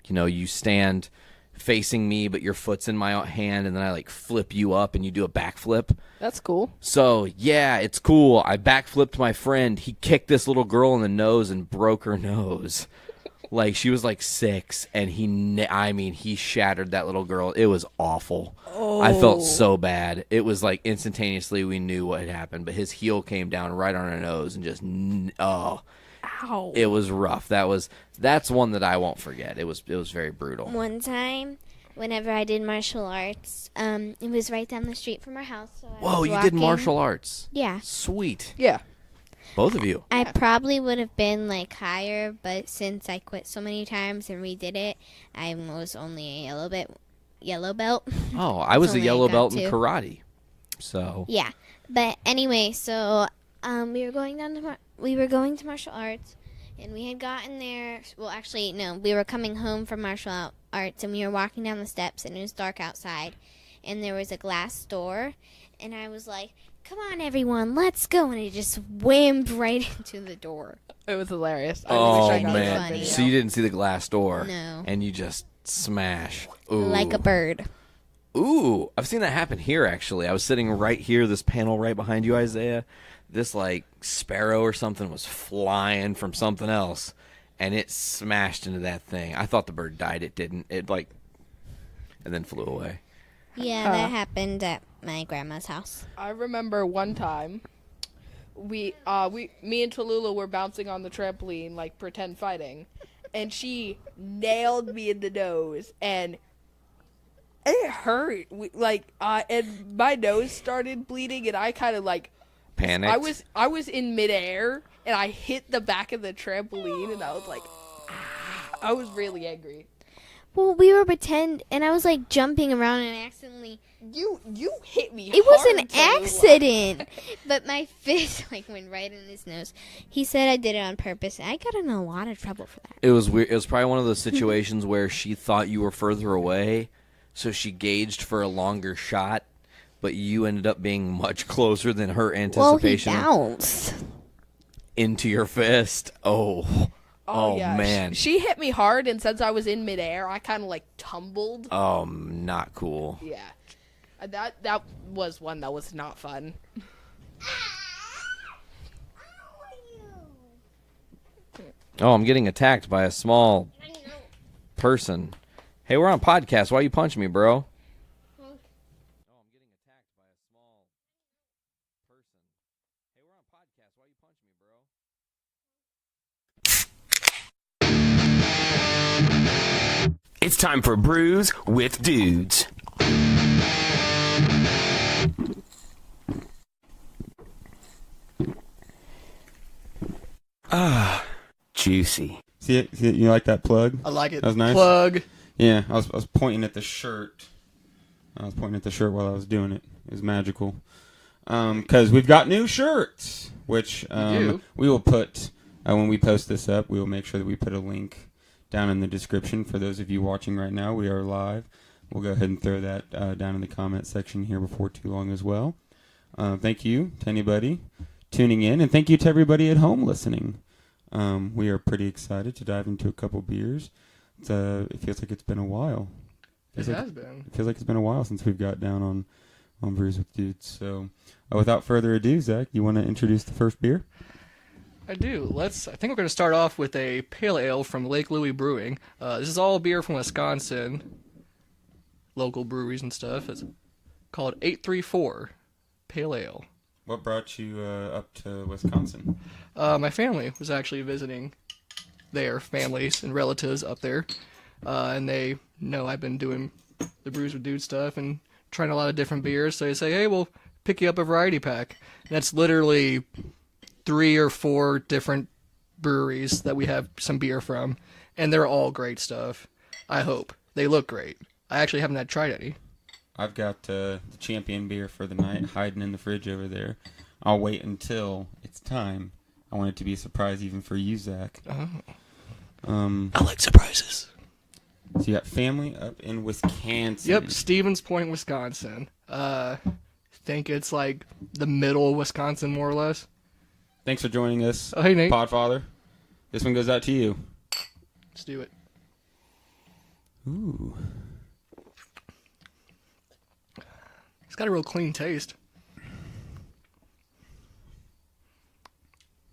you stand facing me, but your foot's in my hand, and then I flip you up, and you do a backflip. That's cool. So yeah, it's cool. I backflipped my friend. He kicked this little girl in the nose and broke her nose. She was 6, and he shattered that little girl. It was awful. Oh. I felt so bad. It was instantaneously we knew what had happened, but his heel came down right on her nose and just Ow. It was rough. That's one that I won't forget. It was very brutal. One time, whenever I did martial arts, it was right down the street from our house. So Whoa, you did martial arts? Yeah. Sweet. Yeah. Both of you. I probably would have been higher, but since I quit so many times and redid it, I was only a yellow belt. Oh, I was a yellow belt in to. karate. So Yeah, but anyway, so we were going to martial arts, and we had gotten there. Well, actually, no, we were coming home from martial arts, and we were walking down the steps, and it was dark outside, and there was a glass door, and I was like, "Come on, everyone, let's go!" And it just whammed right into the door. It was hilarious. Oh I got man! that video. So you didn't see the glass door? No. And you just smash. Ooh. Like a bird. Ooh, I've seen that happen here. Actually, I was sitting right here, this panel right behind you, Isaiah. This sparrow or something was flying from something else, and it smashed into that thing. I thought the bird died. It didn't. It and then flew away. Yeah, that happened at my grandma's house. I remember one time, me and Tallulah were bouncing on the trampoline, pretend fighting, and she nailed me in the nose, and it hurt. And my nose started bleeding, and I kind of panicked. I was in midair, and I hit the back of the trampoline, and I was I was really angry. Well, we were and I was jumping around and accidentally. You hit me. It was hard, an Tallulah. accident, but my fist went right in his nose. He said I did it on purpose. I got in a lot of trouble for that. It was weird. It was probably one of those situations where she thought you were further away, so she gauged for a longer shot, but you ended up being much closer than her anticipation. Well, he bounced into your fist. Oh yeah. man. She hit me hard, and since I was in midair, I kind of tumbled. Oh, not cool. Yeah. That was one that was not fun. Oh, I'm getting attacked by a small person. Hey, we're on podcast. Why you punching me, bro? It's time for Brews with Dudes. Ah, juicy. See, you like that plug? I like it. That was nice. Plug. Yeah, I was pointing at the shirt. I was pointing at the shirt while I was doing it. It was magical. Because we've got new shirts, which we will put, when we post this up, we will make sure that we put a link down in the description. For those of you watching right now, we are live. We'll go ahead and throw that down in the comment section here before too long as well. Thank you to anybody tuning in, and thank you to everybody at home listening. We are pretty excited to dive into a couple beers. It feels like it's been a while. It has been. It feels like it's been a while since we've got down on Brews with Dudes. So, without further ado, Zach, you want to introduce the first beer? I do. I think we're going to start off with a pale ale from Lake Louie Brewing. This is all beer from Wisconsin, local breweries and stuff. It's called 834 Pale Ale. What brought you up to Wisconsin? My family was actually visiting their families and relatives up there, and they know I've been doing the Brews with Dudes stuff and trying a lot of different beers. So they say, hey, well, pick you up a variety pack. That's literally 3 or 4 different breweries that we have some beer from, and they're all great stuff. I hope. They look great. I actually haven't had tried any. I've got the champion beer for the night hiding in the fridge over there. I'll wait until it's time. I want it to be a surprise even for you, Zach. Oh. I like surprises. So you got family up in Wisconsin. Yep, Stevens Point, Wisconsin. Think it's like the middle of Wisconsin, more or less. Thanks for joining us, Oh, hey, Nate. Podfather. This one goes out to you. Let's do it. Ooh. It's got a real clean taste.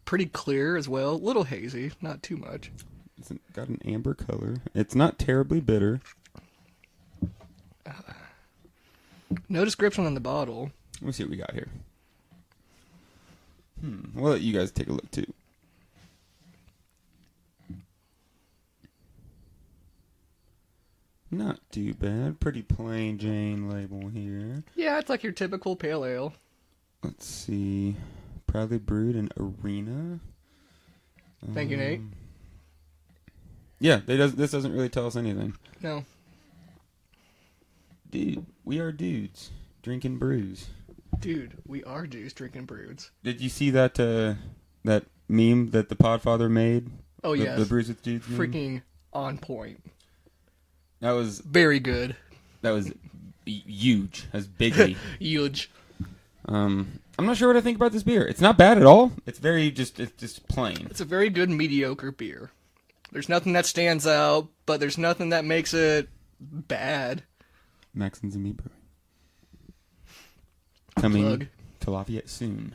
Pretty clear as well. A little hazy, not too much. It's got an amber color. It's not terribly bitter. No description on the bottle. Let me see what we got here. We'll let you guys take a look too. Not too bad. Pretty plain Jane label here. Yeah, it's like your typical pale ale. Let's see. Proudly brewed in Arena. Thank you, Nate. Yeah, this doesn't really tell us anything. No. Dude, we are dudes drinking brews. Dude, we are dudes drinking brews. Did you see that that meme that the Podfather made? Oh, yes. The Brews with Dudes meme? Freaking on point. That was... Very good. That was huge. That was bigly. Huge. I'm not sure what I think about this beer. It's not bad at all. It's just plain. It's a very good mediocre beer. There's nothing that stands out, but there's nothing that makes it bad. Maxon's and Me Brewing. Coming Plug. to Lafayette soon.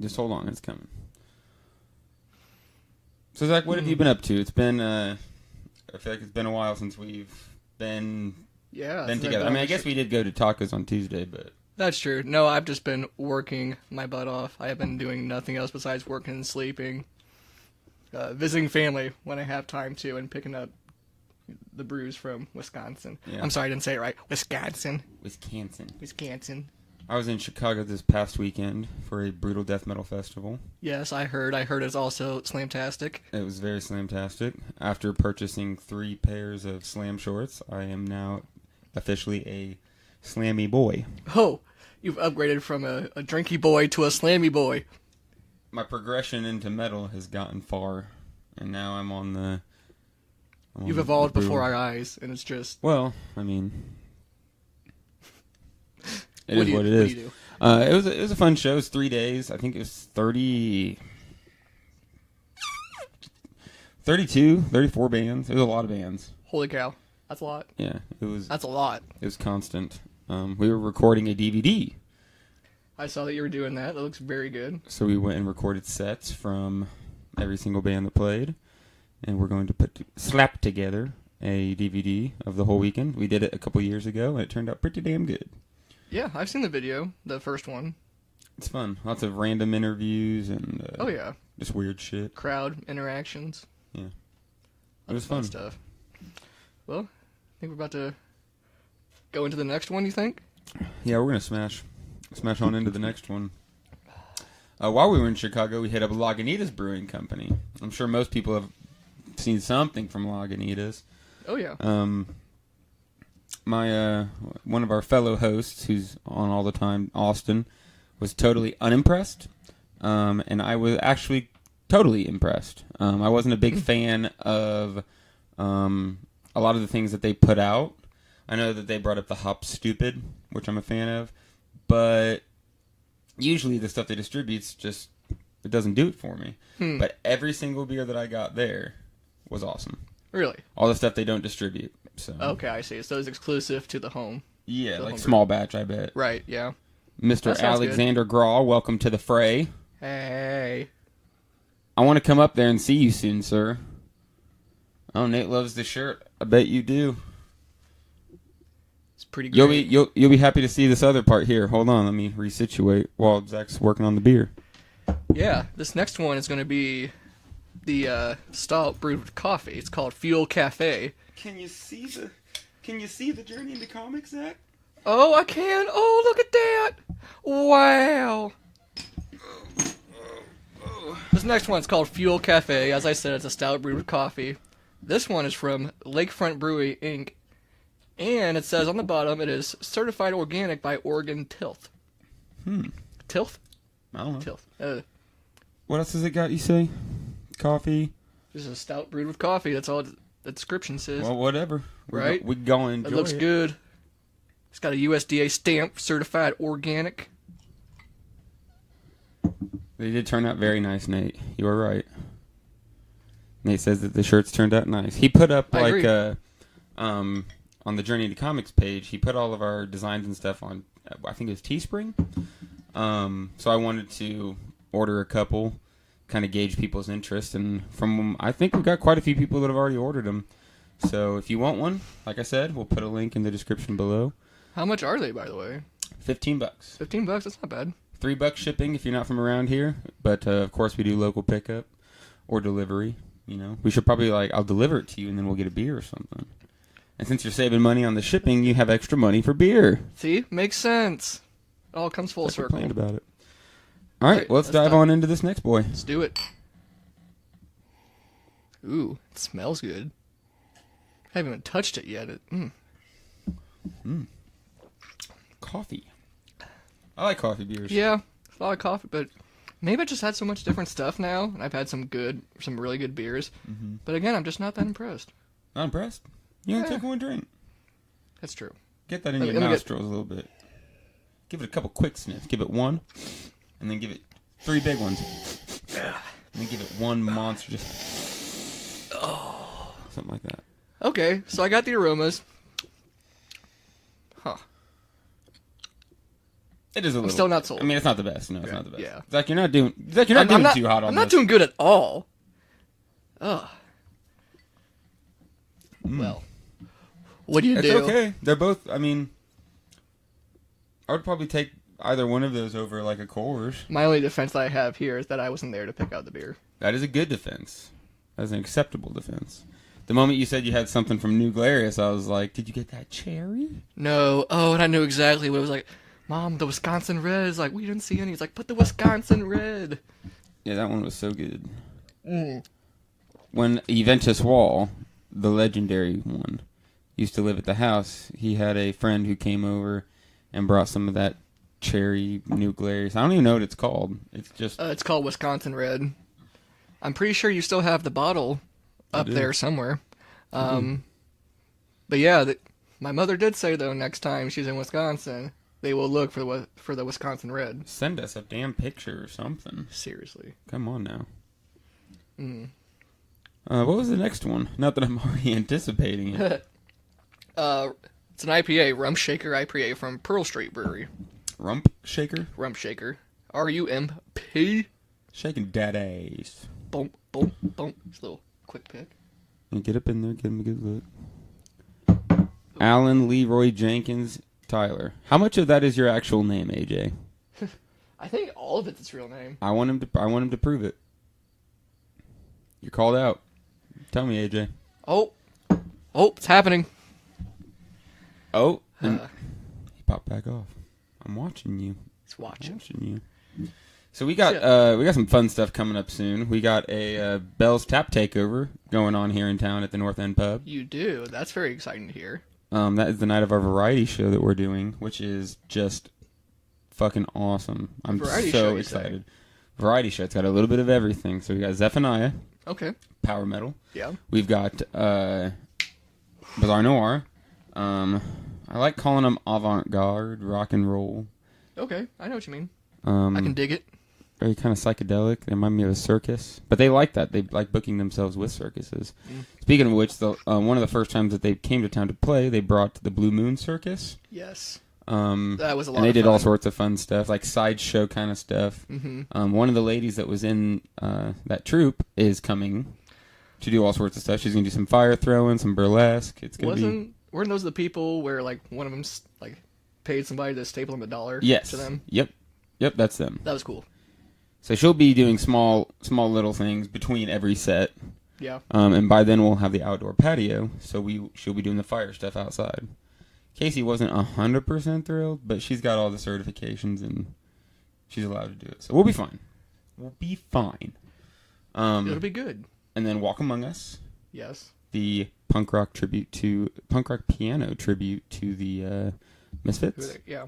Just hold on, it's coming. So Zach, what have you been up to? It's been I feel like it's been a while since we've been together. I mean, I guess we did go to tacos on Tuesday, but That's true. No, I've just been working my butt off. I have been doing nothing else besides working and sleeping. Visiting family when I have time to, and picking up the brews from Wisconsin. Yeah. I'm sorry, I didn't say it right. Wisconsin. Wisconsin. I was in Chicago this past weekend for a brutal death metal festival. Yes, I heard. I heard it's also slamtastic. It was very slamtastic. After purchasing 3 pairs of slam shorts, I am now officially a slammy boy. Oh, you've upgraded from a drinky boy to a slammy boy. My progression into metal has gotten far, and now I'm on the... You've evolved before our eyes, and it's just... Well, I mean... It What is do what you- it what is. do you do? It was a fun show. It was 3 days. I think it was 34 bands. It was a lot of bands. Holy cow. That's a lot. Yeah, it was. That's a lot. It was constant. We were recording a DVD, I saw that you were doing that. That looks very good. so we went and recorded sets from every single band that played, and we're going to slap together a DVD of the whole weekend. We did it a couple years ago, and it turned out pretty damn good. Yeah, I've seen the video, the first one. It's fun. Lots of random interviews and Oh, yeah. just weird shit. Crowd interactions. Yeah, Lots it was of fun fun stuff. Well, I think we're about to go into the next one, you think? Yeah, we're gonna smash on into the next one. While we were in Chicago, we hit up Lagunitas Brewing Company. I'm sure most people have seen something from Lagunitas. Oh, yeah. My one of our fellow hosts, who's on all the time, Austin, was totally unimpressed, and I was actually totally impressed. I wasn't a big fan of a lot of the things that they put out. I know that they brought up the Hop Stupid, which I'm a fan of, but usually the stuff they distributes just it doesn't do it for me. But every single beer that I got there was awesome. Really? All the stuff they don't distribute. So Okay, I see. So it's exclusive to the home. yeah, The like home small brew. batch, I bet. Right, yeah. Mr. That sounds good. Alexander Graw, welcome to the fray. Hey. I want to come up there and see you soon, sir. Oh, Nate loves the shirt. I bet you do. It's pretty great. You'll be happy to see this other part here. Hold on, let me resituate while Zach's working on the beer. Yeah, this next one is going to be the stout brewed with coffee. It's called Fuel Cafe. Can you see the journey into comics, Zach? Oh, I can. Oh, look at that. Wow. This next one's called Fuel Cafe. As I said, it's a stout brewed with coffee. This one is from Lakefront Brewery, Inc. And it says on the bottom, it is certified organic by Oregon Tilth. Tilth? I don't know. Tilth. What else has it got, you say? Coffee? This is a stout brewed with coffee. That's all the description says. Well, whatever. Right? We go and enjoy it looks it. good. It's got a USDA stamp, certified organic. They did turn out very nice, Nate. You were right. Nate says that the shirts turned out nice. He put up I agree. on the Journey into Comics page, he put all of our designs and stuff on, I think it was Teespring. So I wanted to order a couple, kind of gauge people's interest, and I think we've got quite a few people that have already ordered them. So if you want one, like I said, we'll put a link in the description below. How much are they, by the way? $15. $15? That's not bad. $3 shipping if you're not from around here, but of course we do local pickup or delivery. You know, we should probably I'll deliver it to you and then we'll get a beer or something. And since you're saving money on the shipping, you have extra money for beer. See, makes sense. It all comes full circle. Complained about it. All right, well, let's dive on into this next boy. Let's do it. Ooh, it smells good. I haven't even touched it yet. Coffee. I like coffee beers. Yeah, a lot of coffee, but maybe I just had so much different stuff now, and I've had some really good beers. Mm-hmm. But again, I'm just not that impressed. Not impressed? You only took one drink. That's true. Get that in your nostrils a little bit. Give it a couple quick sniffs. Give it one, and then give it 3 big ones. And then give it one monster, just something like that. Okay, so I got the aromas. Huh. It is a little. I'm still not sold. I mean, it's not the best. No, it's not the best. Yeah. Zach, you're not doing too hot on I'm this. not doing good at all. Ugh. Well, what do you do? It's okay. They're both. I mean, I would probably take either one of those over a Coors. My only defense that I have here is that I wasn't there to pick out the beer. That is a good defense. That is an acceptable defense. The moment you said you had something from New Glarus, I was like, did you get that cherry? No. Oh, and I knew exactly what it was like. Mom, the Wisconsin Red is we didn't see any. He's like, put the Wisconsin Red. Yeah, that one was so good. When Eventus Wall, the legendary one, used to live at the house, he had a friend who came over and brought some of that cherry New Glarus. I don't even know what it's called. It's just... it's called Wisconsin Red. I'm pretty sure you still have the bottle up there somewhere. But yeah, my mother did say, though, next time she's in Wisconsin, they will look for the Wisconsin Red. Send us a damn picture or something. Seriously. Come on now. What was the next one? Not that I'm already anticipating it. It's an IPA, Rump Shaker IPA from Pearl Street Brewery. Rump Shaker? Rump Shaker. RUMP. Shaking that ass. Boom, boom, boom. Just a little quick pick. And get up in there, give him a good look. Alan Leroy Jenkins Tyler. How much of that is your actual name, AJ? I think all of it's its real name. I want him to prove it. You're called out. Tell me, AJ. Oh, it's happening. Oh, and he popped back off. I'm watching you. He's watching you. So we got some fun stuff coming up soon. We got a Bell's Tap Takeover going on here in town at the North End Pub. You do. That's very exciting to hear. That is the night of our variety show that we're doing, which is just fucking awesome. I'm so excited. Variety show. It's got a little bit of everything. So we got Zephaniah. Okay. Power metal. Yeah. We've got Bizarre Noir. I like calling them avant-garde, rock and roll. Okay, I know what you mean. I can dig it. Very kind of psychedelic. They remind me of a circus. But they like that. They like booking themselves with circuses. Speaking of which, one of the first times that they came to town to play, they brought the Blue Moon Circus. Yes. That was a lot and they of did fun. all sorts of fun stuff, like sideshow kind of stuff. One of the ladies that was in that troupe is coming to do all sorts of stuff. She's going to do some fire throwing, some burlesque. It's going to be... Weren't those the people where one of them paid somebody to staple them $1 yes. to them? Yep, that's them. That was cool. So she'll be doing small little things between every set. Yeah. And by then we'll have the outdoor patio, so she'll be doing the fire stuff outside. Casey wasn't 100% thrilled, but she's got all the certifications and she's allowed to do it. So we'll be fine. We'll be fine. It'll be good. And then Walk Among Us. Yes. The punk rock piano tribute to the Misfits. Yeah.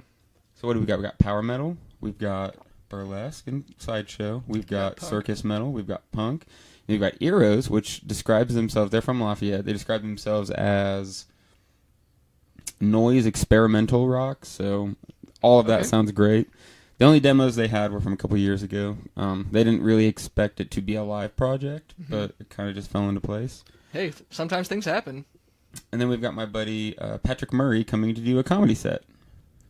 So what do we got? We got power metal. We've got burlesque and sideshow. We've got circus metal. We've got punk. And we've got Eros, which describes themselves. They're from Lafayette. They describe themselves as noise experimental rock. So all of that sounds great. The only demos they had were from a couple years ago. They didn't really expect it to be a live project, but it kind of just fell into place. Hey, sometimes things happen. And then we've got my buddy Patrick Murray coming to do a comedy set.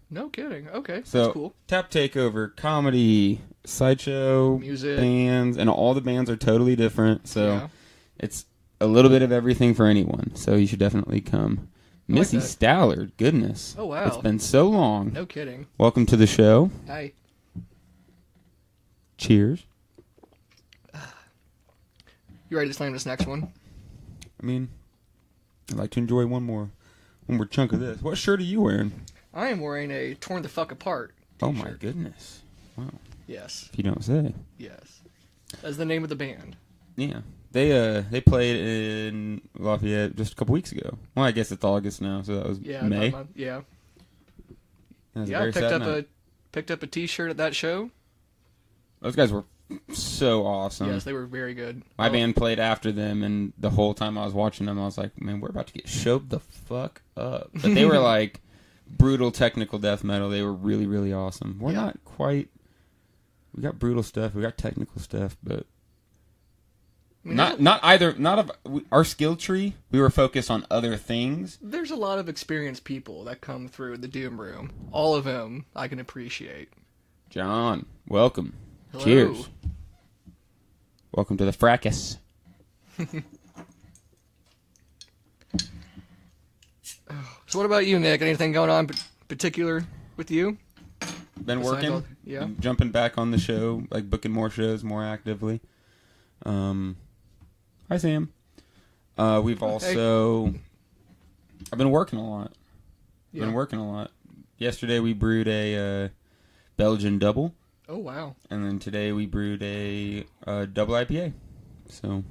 No kidding. Okay, so that's cool. Tap Takeover, comedy, sideshow, music, bands, and all the bands are totally different. So it's a little bit of everything for anyone. So you should definitely come. Missy Stallard, goodness. Oh, wow. It's been so long. No kidding. Welcome to the show. Hi. Cheers. You ready to slam this next one? I mean, I'd like to enjoy one more chunk of this. What shirt are you wearing? I am wearing a Torn the Fuck Apart t-shirt. Oh my goodness. Wow. Yes. If you don't say. Yes. That's the name of the band. Yeah. They played in Lafayette just a couple weeks ago. Well, I guess it's August now, so that was May. Yeah. I picked up a T-shirt at that show. Those guys were so awesome. Yes, they were very good. My band played after them, and the whole time I was watching them, I was like, man, we're about to get shoved the fuck up. But they were like brutal technical death metal. They were really, really awesome. We're not quite... We got brutal stuff, we got technical stuff, but... our skill tree, we were focused on other things. There's a lot of experienced people that come through the Doom Room. All of them I can appreciate. John, welcome. Hello. Cheers. Welcome to the fracas. So what about you, Nick? Anything going on particular with you? Been working. Yeah. Been jumping back on the show, like booking more shows more actively. Hi, Sam. We've also... I've been working a lot. Yesterday we brewed a Belgian double. Oh, wow. And then today we brewed a double IPA. So...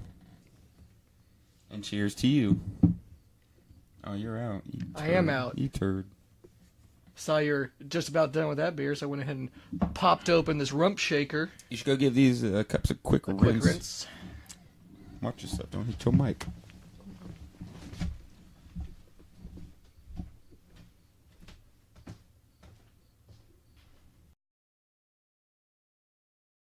And cheers to you. Oh, you're out. I am out. You turd. Saw you're just about done with that beer, so I went ahead and popped open this rump shaker. You should go give these cups a quick rinse. Quick rinse. Watch yourself. Don't hit your mic.